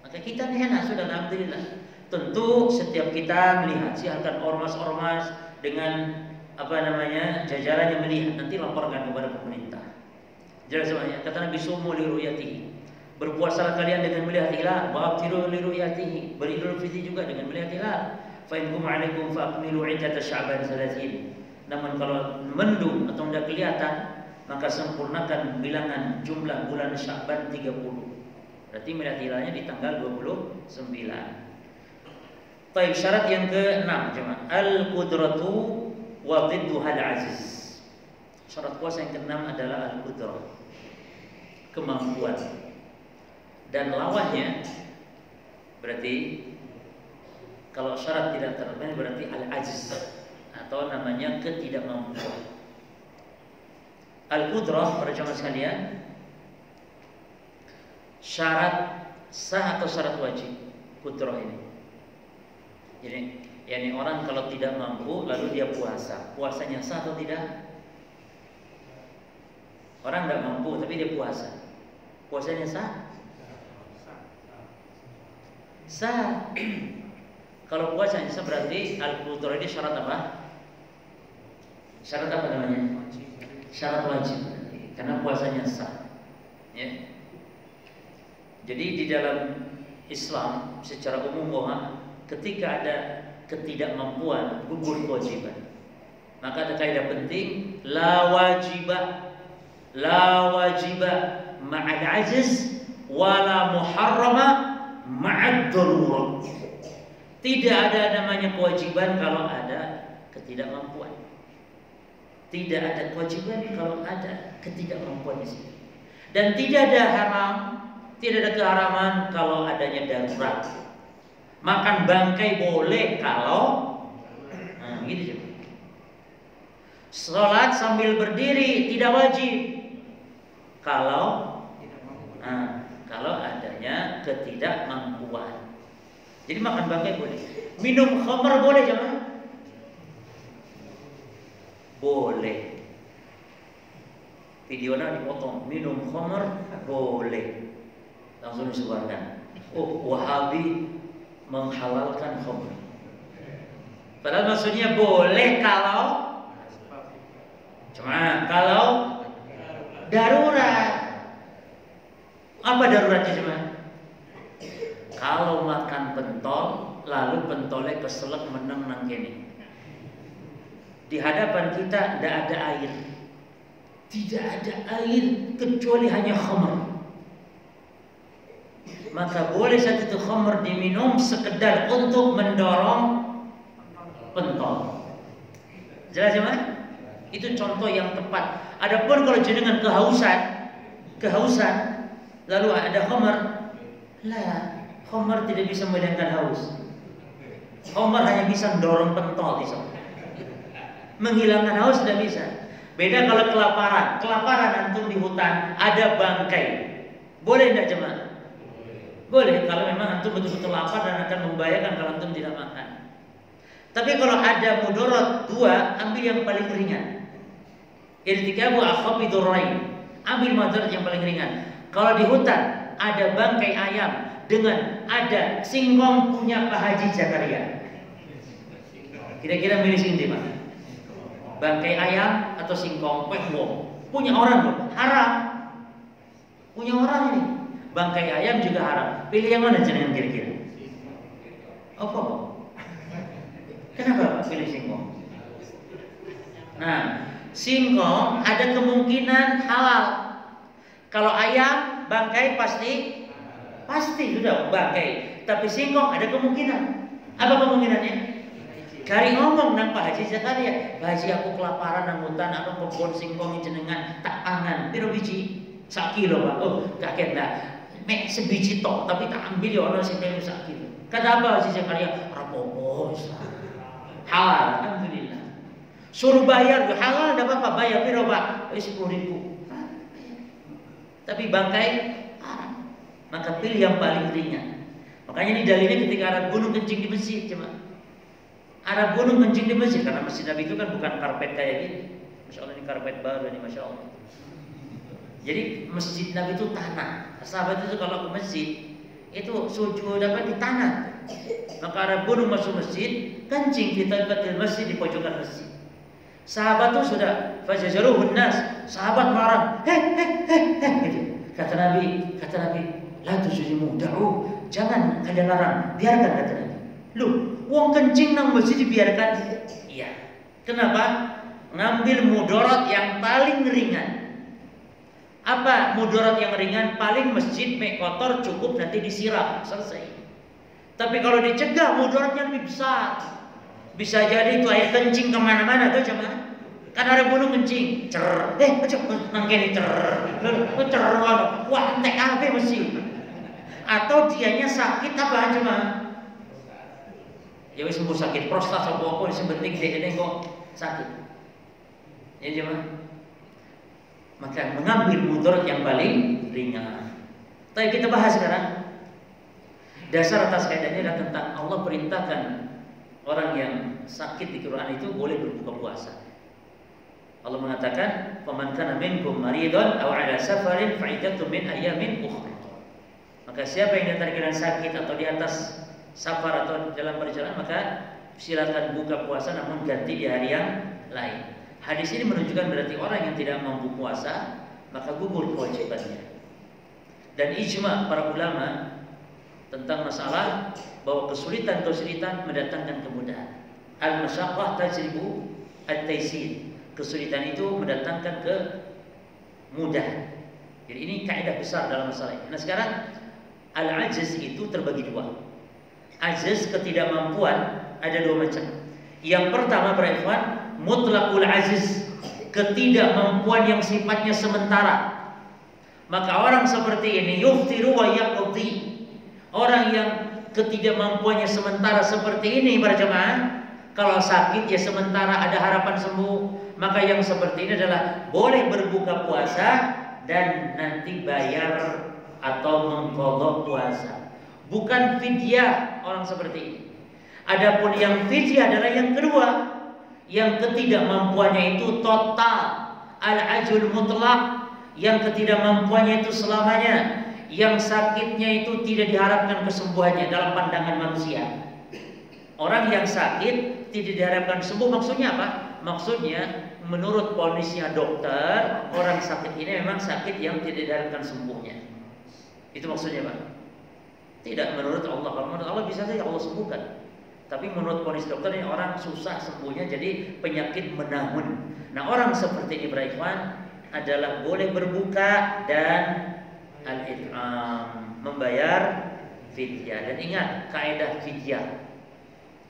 Maka kita nih enak sudah, alhamdulillah. Tentu setiap kita melihat, silakan ormas-ormas dengan jajarannya melihat, nanti laporkan kepada pemerintah. Jelas semuanya. Kata Nabi, sumu li ru'yatihi. Berpuasalah kalian dengan melihat hilal, wa'tiru li ru'yatihi. Beridul fitri juga dengan melihat hilal. Fa in kum 'alaikum fa'akmilu 'iddata Sya'ban 30. Namun kalau mendung atau tidak kelihatan, maka sempurnakan bilangan jumlah bulan Sya'ban 30. Berarti melihat hilalnya di tanggal 29. Baik, syarat yang ke-6 jemaah, al-qudratu wa dhidduha al-aziz. Syarat puasa yang ke-6 adalah al-qudrah, kemampuan. Dan lawannya berarti kalau syarat tidak terpenuhi berarti al-ajiz atau namanya ketidakmampuan. Al-qudrah para jemaah sekalian, syarat sah atau syarat wajib qudrah ini. Jadi orang kalau tidak mampu lalu dia puasa, puasanya sah atau tidak? Orang tidak mampu tapi dia puasa, puasanya sah? Sah. Kalau puasanya sah berarti al-qudrah ini syarat apa? Syarat apa namanya? Syarat wajib. Karena puasanya sah. Ya. Jadi di dalam Islam secara umum bahwa ketika ada ketidakmampuan gugur kewajiban, maka ada kaidah penting, la wajibah ma'al ajiz wala muharrama ma'ad darurat. Tidak ada namanya kewajiban kalau ada ketidakmampuan. Tidak ada kewajiban kalau ada ketidakmampuan di sini. Dan tidak ada tidak ada keharaman kalau adanya darurat. Makan bangkai boleh kalau gitu. Sholat sambil berdiri tidak wajib kalau adanya ketidakmampuan. Jadi makan bangkai boleh. Minum khamr boleh jangan? Boleh. Videonya dipotong. Minum khamr boleh. Langsung disebarkan. Oh, Wahabi menghalalkan khamr. Padahal maksudnya boleh kalau darurat. Apa daruratnya cuma? Kalau makan pentol lalu pentolnya keselak meneng nang kene. Di hadapan kita tidak ada air. Tidak ada air kecuali hanya khamr. Maka boleh saat itu khamr diminum sekedar untuk mendorong pentol. Jelas ya, Mas? Itu contoh yang tepat. Adapun kalau jenengan kehausan, lalu ada khamr, khamr tidak bisa menghilangkan haus. Omar hanya bisa mendorong pentol di sana. Menghilangkan haus tidak bisa. Beda kalau kelaparan. Kelaparan antum di hutan ada bangkai. Boleh tidak jemaah? Boleh kalau memang antum betul-betul lapar dan akan membahayakan kalau antum tidak makan. Tapi kalau ada mudarat dua, ambil yang paling ringan. Irtikabu akhafidhur rain. Ambil mudarat yang paling ringan. Kalau di hutan ada bangkai ayam dengan ada singkong punya Pak Haji Zakaria. Kira-kira milih sini Pak. Bangkai ayam atau singkong punya orang loh, haram. Punya orang ini. Bangkai ayam juga haram. Pilih yang mana jenengan kira-kira? Apa? Kenapa Pak pilih singkong? Nah, singkong ada kemungkinan halal. Kalau ayam, bangkai pasti sudah bangkai. Tapi singkong ada kemungkinan. Apa kemungkinannya? Kari ngomong nang Pak Haji Zakaria, Pak Haji aku kelaparan nang hutan, aku kebon singkong jenengan tak pangan. Piro biji? 1 kilo Pak. Oh, kaget dah. Mek sebiji tok, tapi tak ambil ya ono sing 1 kilo. Kata apa Haji Zakaria? Rapopo. Halal, alhamdulillah. Suruh bayar, halal enggak apa-apa, bayar piro Pak? 10.000. Tapi bangkai haram. Maka pilih yang paling ringan. Makanya ini dalilnya ketika Arab gunung kencing di masjid, cuma Arab gunung kencing di masjid karena masjid Nabi itu kan bukan karpet kayak gini. Masya Allah ini karpet baru ini, Masya Allah. Jadi masjid Nabi itu tanah. Sahabat itu kalau ke masjid itu sujud dapat di tanah. Maka Arab gunung masuk masjid, kencing di tempat masjid di pojokan masjid. Sahabat itu sudah fajajaruhun nas. Sahabat marah, gitu. Kata Nabi, la tujuzimu da'u, jangan kalian larang, biarkan kata Nabi. Loh, wong kencing nang masjid dibiarkan? Iya. Kenapa? Ngambil mudarat yang paling ringan. Apa mudarat yang ringan? Paling masjid mek kotor cukup nanti disiram, selesai. Tapi kalau dicegah mudaratnya lebih besar. Bisa jadi itu air kencing kemana-mana tuh cuman. Kan ada gunung kencing, nangkeni wah entek apa mesti. Atau dianya sakit apa cuma? Ya wis sembuh sakit prostat apa sing penting dia kok sakit. Ya jemaah. Maka mengambil mudarat yang paling ringan. Tapi kita bahas sekarang dasar atas kaidah ini adalah tentang Allah perintahkan orang yang sakit di Quran itu boleh berbuka puasa. Allah mengatakan, "Faman kana minkum maridun aw 'ala safarin fa'iddatun min ayyamin ukhra." Maka siapa yang di antara kalian sakit atau di atas safar atau dalam perjalanan, maka silakan buka puasa namun ganti di hari yang lain. Hadis ini menunjukkan berarti orang yang tidak mampu puasa maka gugur kewajibannya. Dan ijma para ulama tentang masalah bahwa kesulitan mendatangkan kemudahan. Al-masyaqqah tajribu at-taysir. Kesulitan itu mendatangkan kemudahan. Jadi ini kaidah besar dalam masalah ini. Nah sekarang al-ajiz itu terbagi dua. Ajiz ketidakmampuan ada dua macam. Yang pertama berikhwan mutlaqul ajiz, ketidakmampuan yang sifatnya sementara. Maka orang seperti ini yuftiru wa yaqdi. Orang yang ketidakmampuannya sementara seperti ini para jemaah, kalau sakit ya sementara ada harapan sembuh, maka yang seperti ini adalah boleh berbuka puasa dan nanti bayar atau mengqadha puasa. Bukan fidyah orang seperti ini. Adapun yang fidyah adalah yang kedua, yang ketidakmampuannya itu total, al-ajzul mutlaq, yang ketidakmampuannya itu selamanya, yang sakitnya itu tidak diharapkan kesembuhannya dalam pandangan manusia. Orang yang sakit tidak diharapkan sembuh, maksudnya apa? Maksudnya menurut ponisnya dokter, orang sakit ini memang sakit yang tidak diharapkan sembuhnya. Itu maksudnya Pak. Tidak menurut Allah. Kalau menurut Allah bisa saja Allah sembuhkan. Tapi menurut ponis dokter ini orang susah sembuhnya, jadi penyakit menahun. Nah orang seperti ini berikhwan adalah boleh berbuka dan al-it'am, membayar fidyah. Dan ingat kaidah fidyah.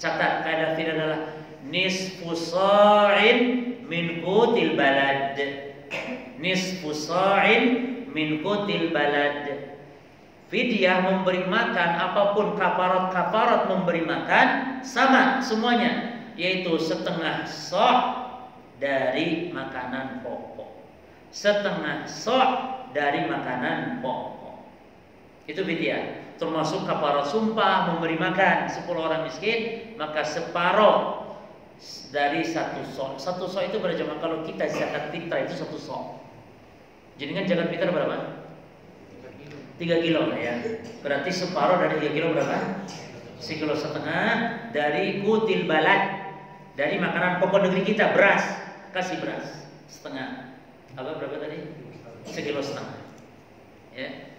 Catat kaidah fidyah adalah nisfu sa'in min qutil balad. Nisfu sa'in min qutil balad. fidyah, memberi makan, apapun kafarat memberi makan, sama semuanya, yaitu setengah sok dari makanan pokok. Setengah sok dari makanan pokok. Itu fidyah. Termasuk kafarat sumpah, memberi makan 10 orang miskin, maka separuh dari 1 sok. 1 sok itu berjamaah, kalau kita zakat fitrah itu 1 sok. Jadi kan zakat fitrah berapa? 3 kilo lah ya. Berarti separuh dari 3 kilo berapa? 1,5 kilo dari kutil balad, dari makanan pokok negeri kita, beras. Kasih beras setengah. Apa berapa tadi? 1,5 kilo. Ya.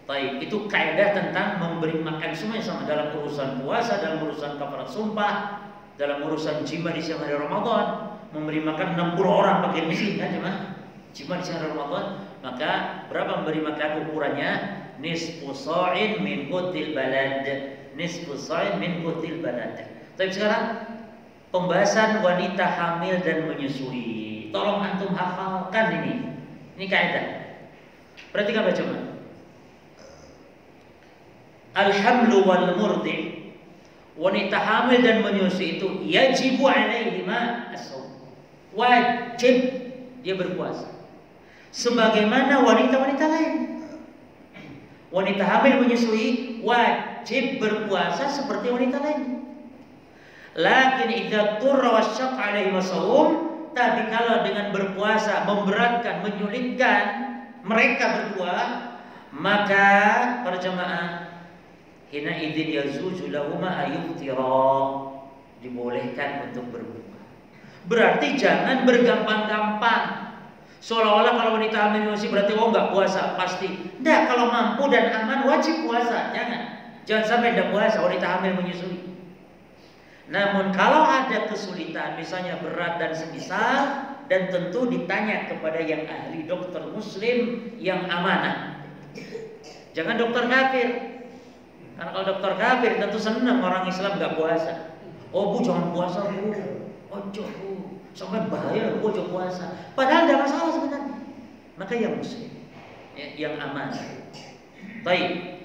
Baik, itu kaidah tentang memberi makan semuanya sama, dalam urusan puasa, dalam urusan kafarat sumpah, dalam urusan jima di siang hari Ramadan, memberi makan 60 orang fakir miskin kan jemaah. Jima di siang hari Ramadan, maka berapa memberi makan ukurannya? Nisfu sa'in min qutil balad. Nisfu sa'in min qutil balad. Tapi sekarang pembahasan wanita hamil dan menyusui. Tolong antum hafalkan ini. Ini kaidah. Perhatikan baca jemaah. Al-hamlu wal murdi, wanita hamil dan menyusui itu yajibu alaihima as-shaum, wajib dia berpuasa sebagaimana wanita-wanita lain. Wanita hamil menyusui wajib berpuasa seperti wanita lain. Lakin idza turra wasyaqqa alaihima as-shaum, tapi kalau dengan berpuasa memberatkan, menyulitkan mereka berdua, maka para jemaah hina idzin yazuju lahuma ayuftira, dibolehkan untuk berbuka. Berarti jangan bergampang-gampang. Seolah-olah kalau wanita hamil menyusui berarti enggak puasa, pasti. Enggak, kalau mampu dan aman wajib puasa. Jangan sampai enggak puasa wanita hamil menyusui. Namun kalau ada kesulitan, misalnya berat dan semisal, dan tentu ditanya kepada yang ahli, dokter muslim yang amanah. Jangan dokter kafir. Karena kalau dokter kafir tentu senang orang Islam nggak puasa. Oh bu, jangan puasa bu. Ojo bu, sampai bahaya bu, ojo puasa. Padahal tidak masalah sebenarnya. Maka yang muslim, yang aman. Baik.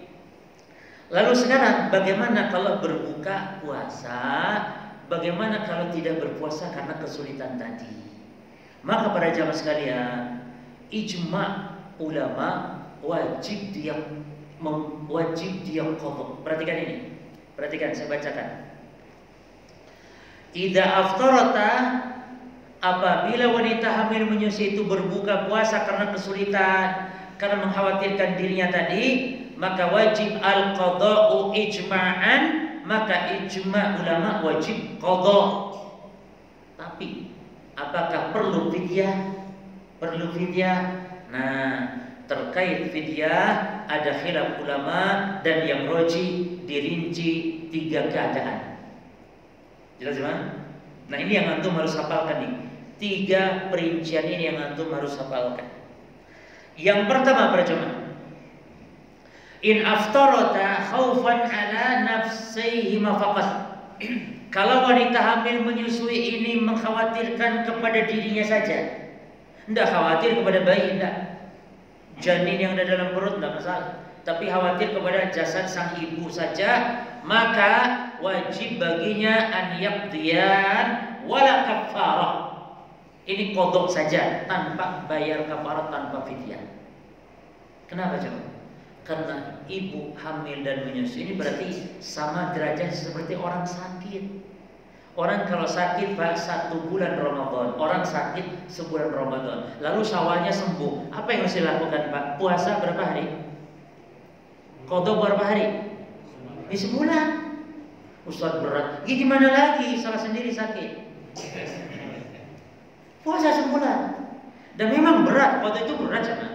Lalu sekarang bagaimana kalau berbuka puasa? Bagaimana kalau tidak berpuasa karena kesulitan tadi? Maka para jamaah sekalian, ijma ulama wajib dia qadha. Perhatikan ini. Perhatikan, saya bacakan. Idza aftarata, apabila wanita hamil menyusui itu berbuka puasa karena kesulitan, karena mengkhawatirkan dirinya tadi, maka wajib al-qadha'u ijma'an, maka ijma' ulama wajib qadha. Tapi apakah perlu fidyah? Perlu fidyah? Nah, terkait fidyah ada khilaf ulama, dan yang roji dirinci 3 keadaan. Jelas kan? Nah ini yang antum harus hafalkan nih. 3 perincian ini yang antum harus hafalkan. Yang pertama para jemaah, in aftarata khaufan ala nafsihima faqat. Kalau wanita hamil menyusui ini mengkhawatirkan kepada dirinya saja, tidak khawatir kepada bayi, tidak. Janin yang ada dalam perut tidak masalah, tapi khawatir kepada jasad sang ibu saja, maka wajib baginya an yaqdiyan wala kafarah. Ini qadha saja tanpa bayar kafarah, tanpa fidyah. Kenapa coba? Karena ibu hamil dan menyusui ini berarti sama derajat seperti orang sakit. Orang kalau sakit Pak 1 bulan Ramadan, orang sakit sebulan Ramadan, lalu Syawalnya sembuh, apa yang harus dilakukan Pak? Puasa berapa hari? Qadha berapa hari? Di sebulan. Ustaz berat. Ya gimana lagi? Salah sendiri sakit. Puasa sebulan. Dan memang berat, qadha itu berat sama.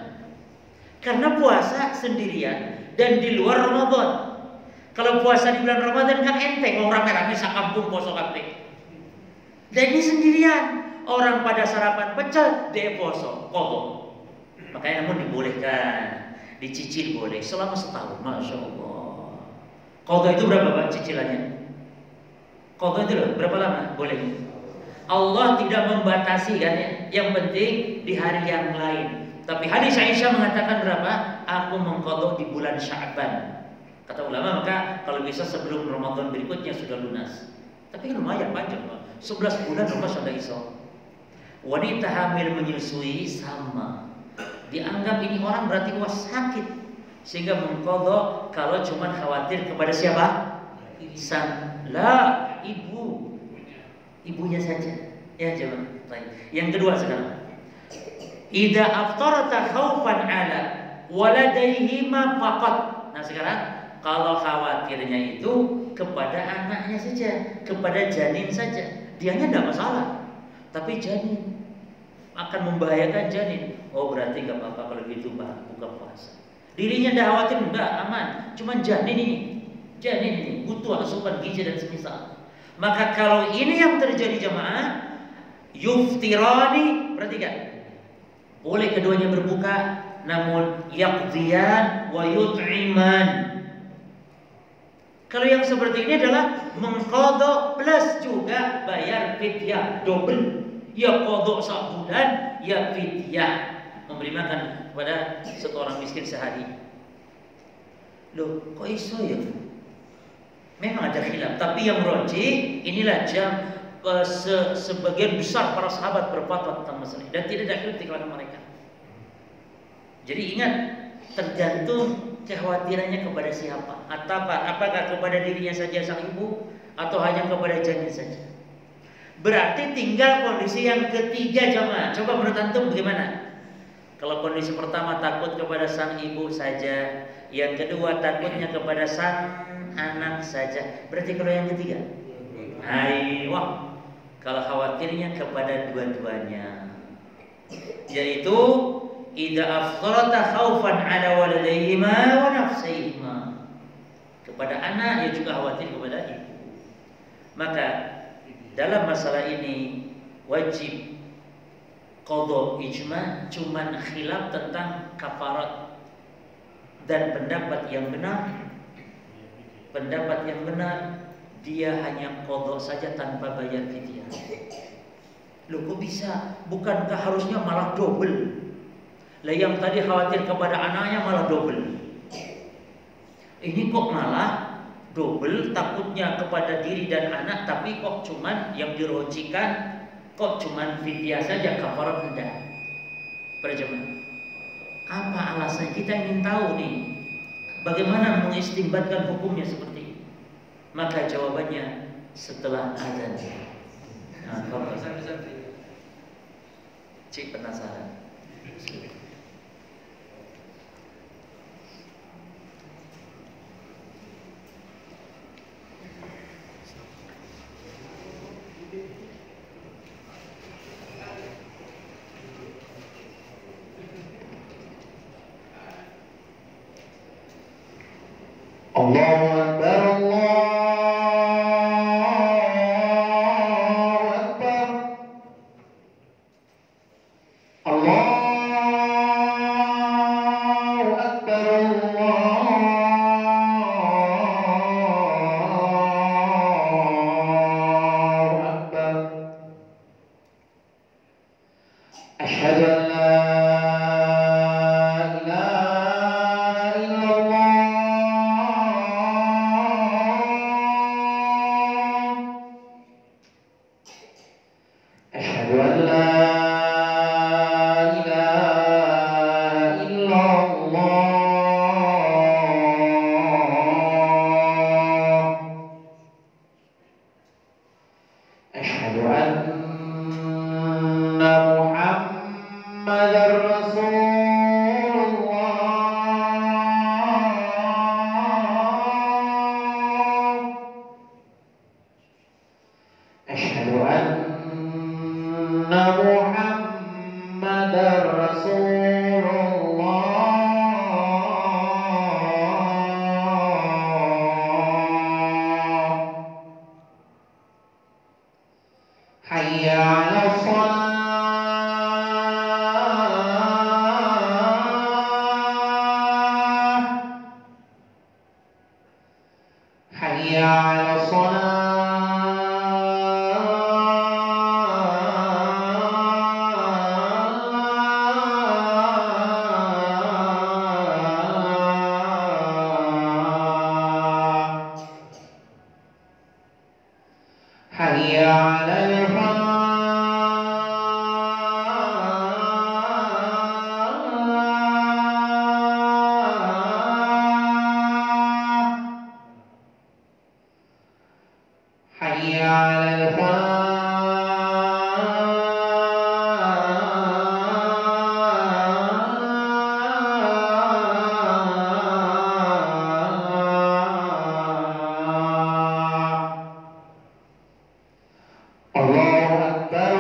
Karena puasa sendirian dan di luar Ramadan. Kalau puasa di bulan Ramadan kan enteng, orang rame-rame sakampung poso kabeh. Dan ini sendirian, orang pada sarapan pecel, dia poso, qadha. Makanya namun dibolehkan, dicicil boleh selama setahun, masya Allah. Qadha itu berapa Pak cicilannya? Qadha itu loh, berapa lama? Boleh. Allah tidak membatasi kan ya. Yang penting di hari yang lain. Tapi hadis Aisyah mengatakan berapa? Aku mengqadha di bulan Sya'ban. Kata ulama, maka kalau bisa sebelum Ramadan berikutnya sudah lunas. Tapi kan lumayan panjang, Pak. 11 bulan lepas ada iso. Wanita hamil menyusui sama. Dianggap ini orang berarti sakit. Sehingga mengqadha kalau cuma khawatir kepada siapa? Ibunya saja. Ya, jangan. Yang kedua sekarang. Idza aftarata khaufan ala waladayhima faqat. Nah, sekarang kalau khawatirnya itu kepada anaknya saja, kepada janin saja, dianya tidak masalah. Tapi janin akan membahayakan janin. Oh, berarti nggak apa-apa kalau gitu, Pak, buka puasa. Dirinya tidak khawatir, enggak, aman. Cuman janin ini butuh asupan gizi dan semisal. Maka kalau ini yang terjadi jamaah, yuftirani, perhatikan, boleh keduanya berbuka, namun yaqdiyan wa yut'iman. Kalau yang seperti ini adalah mengqadha plus juga bayar fidyah double. Ya qadha sebulan, ya fidyah, memberi makan kepada satu orang miskin sehari. Loh, kok iso ya? Memang ada khilaf, tapi yang rajih inilah sebagian besar para sahabat berfatwa tentang masalah ini dan tidak ada khilaf di kalangan mereka. Jadi ingat, tergantung kekhawatirannya kepada siapa. Apakah kepada dirinya saja sang ibu atau hanya kepada janin saja. Berarti tinggal kondisi yang ketiga jamaah. Coba menurut antum bagaimana? Kalau kondisi pertama takut kepada sang ibu saja, yang kedua takutnya kepada sang anak saja. Berarti kalau yang ketiga, wah, kalau khawatirnya kepada dua-duanya, yaitu idza aftarata khaufan ala waladayhima wa nafsayhima, kepada anak, ya juga khawatir kepada ibu. Maka dalam masalah ini wajib qadha ijma, cuman khilaf tentang kafarat. Dan pendapat yang benar dia hanya qadha saja tanpa bayar fidyah. Loh, kok bisa? Bukankah harusnya malah double? Lah yang tadi khawatir kepada anaknya malah double. Ini kok malah double, takutnya kepada diri dan anak, tapi kok cuman yang dirojikan kok cuman fidyah saja, kafarat rendah. Berjemaah, apa alasan? Kita ingin tahu nih, bagaimana mengistinbatkan hukumnya seperti ini. Maka jawabannya setelah azan. Nah, cik penasaran. Allahu Akbar, Allahu Akbar, Allahu Akbar, Allahu Akbar. Asyhadu an la حي على الفلاح حي على الفلاح الله أكبر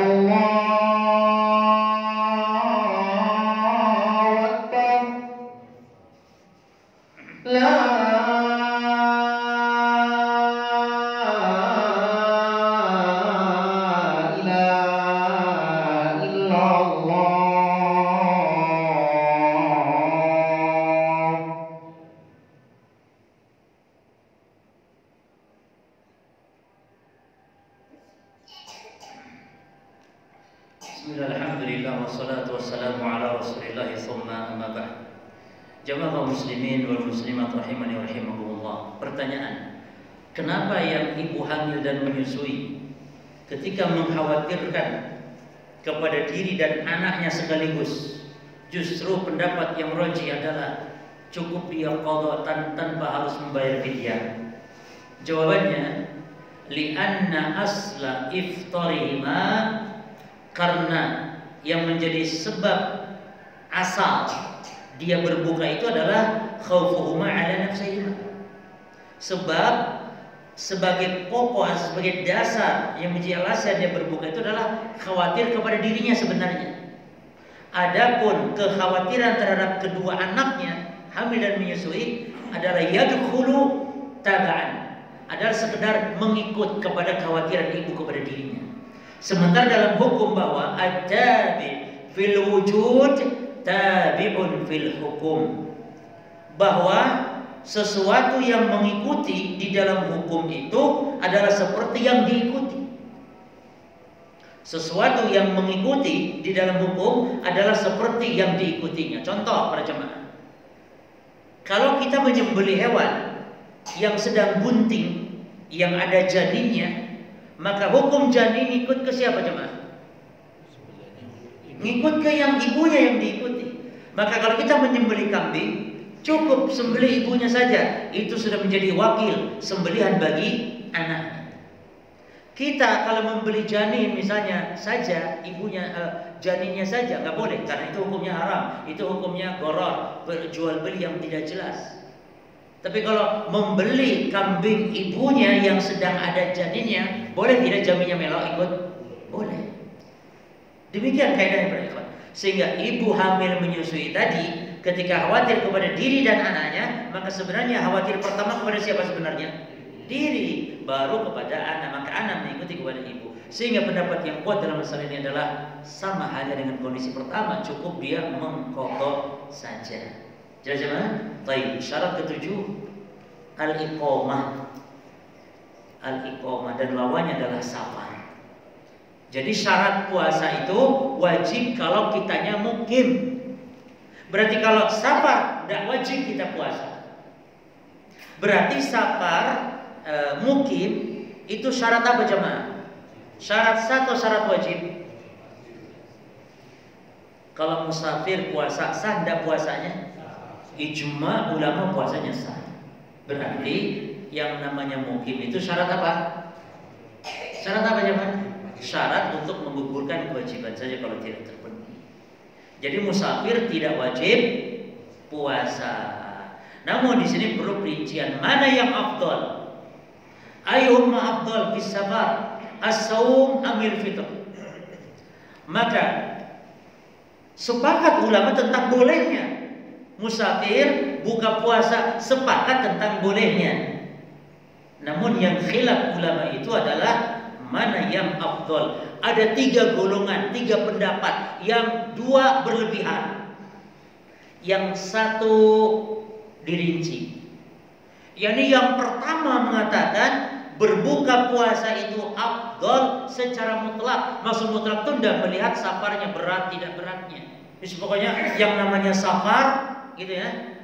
الله أكبر لا إله إلا الله Bismillah, alhamdulillah, wassalatu wassalamu ala rasulillah, thumma amma ba'd. Jamaah kaum muslimin wal muslimat rahimani wa rahimakumullah. Pertanyaan, kenapa yang ibu hamil dan menyusui ketika mengkhawatirkan kepada diri dan anaknya sekaligus, justru pendapat yang rajih adalah cukup dia qadha tanpa harus membayar fidyah? Jawabannya, li'anna asla iftarihima, karena yang menjadi sebab asal dia berbuka itu adalah khaufuhuma ala nafsihima. Sebab sebagai pokok, sebagai dasar yang menjadi alasan dia berbuka itu adalah khawatir kepada dirinya sebenarnya. Adapun kekhawatiran terhadap kedua anaknya hamil dan menyusui adalah yadkhulu taba'an, adalah sekedar mengikut kepada kekhawatiran ibu kepada dirinya. Sementara dalam hukum bahwa ad-tabi fil wujud tabi'un fil hukum, bahwa sesuatu yang mengikuti di dalam hukum itu adalah seperti yang diikuti. Sesuatu yang mengikuti di dalam hukum adalah seperti yang diikutinya. Contoh para jemaah, kalau kita menyembelih hewan yang sedang bunting, yang ada janinnya, maka hukum janin ikut ke siapa jemaah? Ngikut ke yang ibunya yang diikuti. Maka kalau kita menyembelih kambing, cukup sembelih ibunya saja, itu sudah menjadi wakil sembelihan bagi anaknya. Kita kalau membeli janin misalnya saja, ibunya janinnya saja nggak boleh, karena itu hukumnya haram, itu hukumnya gharar, jual beli yang tidak jelas. Tapi kalau membeli kambing ibunya yang sedang ada janinnya, boleh tidak jaminnya melok ikut? Boleh. Demikian kaidahnya para ikhwan. Sehingga ibu hamil menyusui tadi, ketika khawatir kepada diri dan anaknya, maka sebenarnya khawatir pertama kepada siapa sebenarnya? Diri, baru kepada anak. Maka anak mengikuti kepada ibu. Sehingga pendapat yang kuat dalam masalah ini adalah sama halnya dengan kondisi pertama, cukup dia mengqadha saja. Jelas jemaah? Baik, syarat ketujuh al-iqamah. Al-iqamah dan lawannya adalah safar. Jadi syarat puasa itu wajib kalau kitanya mukim. Berarti kalau safar tidak wajib kita puasa. Berarti safar mukim itu syarat apa jemaah? Syarat satu, syarat wajib. Kalau musafir puasa sah tidak puasanya? Ijma ulama puasanya sah. Berarti yang namanya mukim itu syarat apa? Syarat apa jemaah? Syarat untuk menggugurkan kewajiban saja kalau tidak terpenuhi. Jadi musafir tidak wajib puasa. Namun di sini perlu perincian mana yang afdal. Ayyuhuma afdal fis safar, as-shaum amil fitr. Maka sepakat ulama tentang bolehnya musafir buka puasa, sepakat tentang bolehnya. Namun yang khilaf ulama itu adalah mana yang afdal. Ada 3 golongan, 3 pendapat, yang 2 berlebihan, yang 1 dirinci. Yani yang pertama mengatakan berbuka puasa itu afdal secara mutlak. Maksud mutlak itu tidak melihat safarnya berat tidak beratnya. Jadi pokoknya yang namanya safar gitu ya,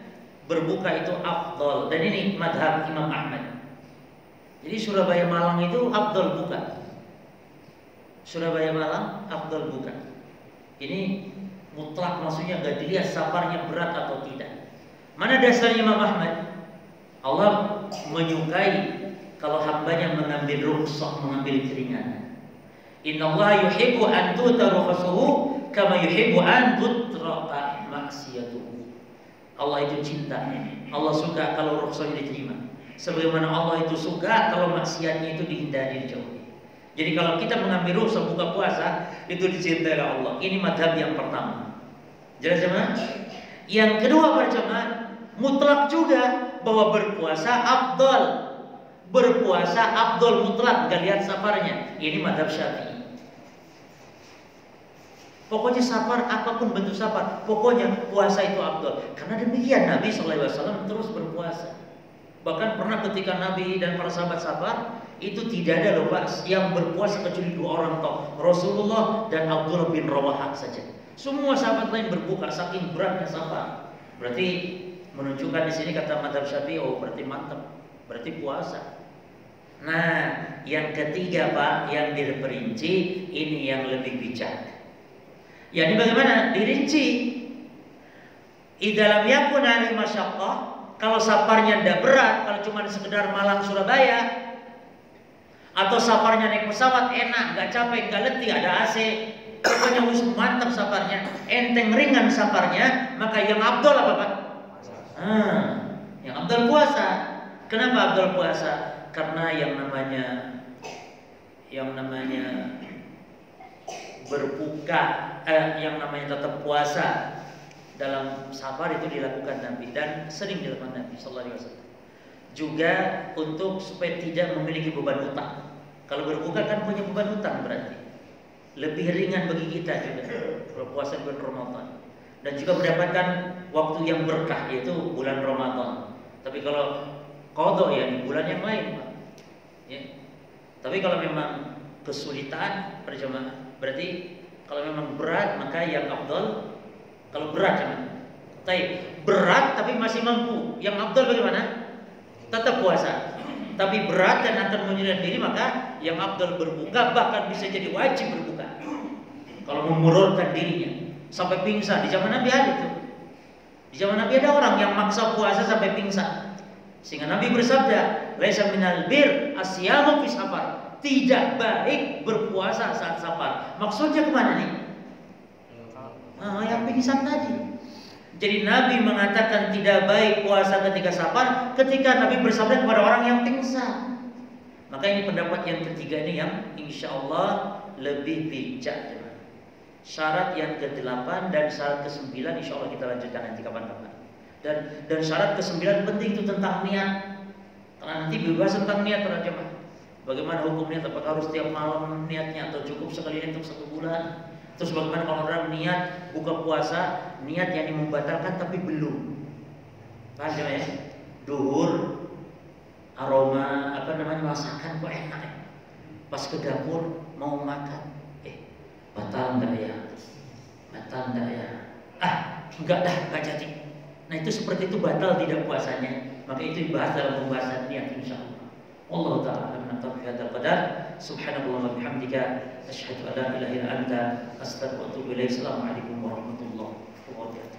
berbuka itu afdal. Dan ini madhab Imam Ahmad. Jadi Surabaya Malang itu afdal bukan? Surabaya Malang afdal bukan? Ini mutlak, maksudnya gak dilihat safarnya berat atau tidak. Mana dasarnya Imam Ahmad? Allah menyukai kalau hambanya mengambil rukhsah, mengambil keringanan. Innallaha yuhibbu an tu'ta rukhsatuhu kama yuhibbu an tutraka maksiyatuhu. Allah itu cinta, Allah suka kalau rukhsahnya diterima. Sebagaimana Allah itu suka kalau maksiatnya itu dihindari, dijauhi. Jadi kalau kita mengambil rukhsah buka puasa, itu dicintai oleh Allah. Ini madhab yang pertama. Jelas jemaah? Yang kedua berjemaah, mutlak juga bahwa berpuasa afdal. Berpuasa afdal mutlak, enggak lihat safarnya. Ini madhab Syafi'i. Pokoknya safar, apapun bentuk safar, pokoknya puasa itu afdal. Karena demikian Nabi SAW terus berpuasa. Bahkan pernah ketika Nabi dan para sahabat safar, itu tidak ada loh Pak yang berpuasa kecuali 2 orang toh, Rasulullah dan Abdullah bin Rawahah saja. Semua sahabat lain berbuka saking beratnya safar. Berarti menunjukkan di sini kata madhab Syafi'i, oh berarti mantap, berarti puasa. Nah, yang ketiga Pak, yang diperinci, ini yang lebih bijak. Ya ini bagaimana? Dirinci. Idalam yakun alaihi masyaqqah, kalau safarnya tidak berat, kalau cuma sekedar Malang Surabaya, atau safarnya naik pesawat enak, nggak capek, nggak letih, ada AC, pokoknya mantap safarnya, enteng ringan safarnya, maka yang afdal apa Pak? Yang afdal puasa. Kenapa afdal puasa? Karena yang namanya berbuka, yang namanya tetap puasa dalam safar itu dilakukan Nabi dan sering dilakukan Nabi Sallallahu Alaihi Wasallam. Juga untuk supaya tidak memiliki beban hutang. Kalau berbuka kan punya beban hutang, berarti lebih ringan bagi kita juga kalau puasa bulan Ramadan. Dan juga mendapatkan waktu yang berkah, yaitu bulan Ramadan. Tapi kalau qadha ya di bulan yang lain Pak. Ya. Tapi kalau memang kesulitan berjamaah, berarti kalau memang berat maka yang afdal, kalau berat jemaah. Berat tapi masih mampu, yang afdal bagaimana? Tetap puasa. Tapi berat dan akan menyerah diri, maka yang afdal berbuka, bahkan bisa jadi wajib berbuka. Kalau memurunkan dirinya sampai pingsan, di zaman Nabi ada itu. Di zaman Nabi ada orang yang maksa puasa sampai pingsan. Sehingga Nabi bersabda, "Laisa minal bir asyamu fi safar." Tidak baik berpuasa saat safar. Maksudnya kemana nih? Yang pingsan tadi. Jadi Nabi mengatakan tidak baik puasa ketika safar, ketika Nabi bersabda kepada orang yang pingsan. Maka ini pendapat yang ketiga ini yang insya Allah lebih bijak. Syarat yang ke-8 dan syarat ke-9 insya Allah kita lanjutkan nanti kapan-kapan. Dan syarat ke-9 penting itu tentang niat. Karena nanti bebas tentang niat para jemaah. Bagaimana hukum niat? Apakah harus setiap malam niatnya atau cukup sekali untuk 1 bulan? Terus bagaimana kalau orang niat buka puasa, niat yang membatalkan tapi belum. Paham ya? Duhur, aroma masakan kok enak ya. Pas ke dapur mau makan, batal enggak ya? Batal enggak ya? Enggak jadi. Nah itu seperti itu batal tidak puasanya. Maka itu dibahas dalam pembahasan niat insyaallah. Allah ta'ala menetapkan hadzal qadar. Subhanallah wa bihamdika asyhadu an la ilaha illa anta astaghfiruka wa atubu ilaik. Assalamualaikum warahmatullahi wabarakatuh.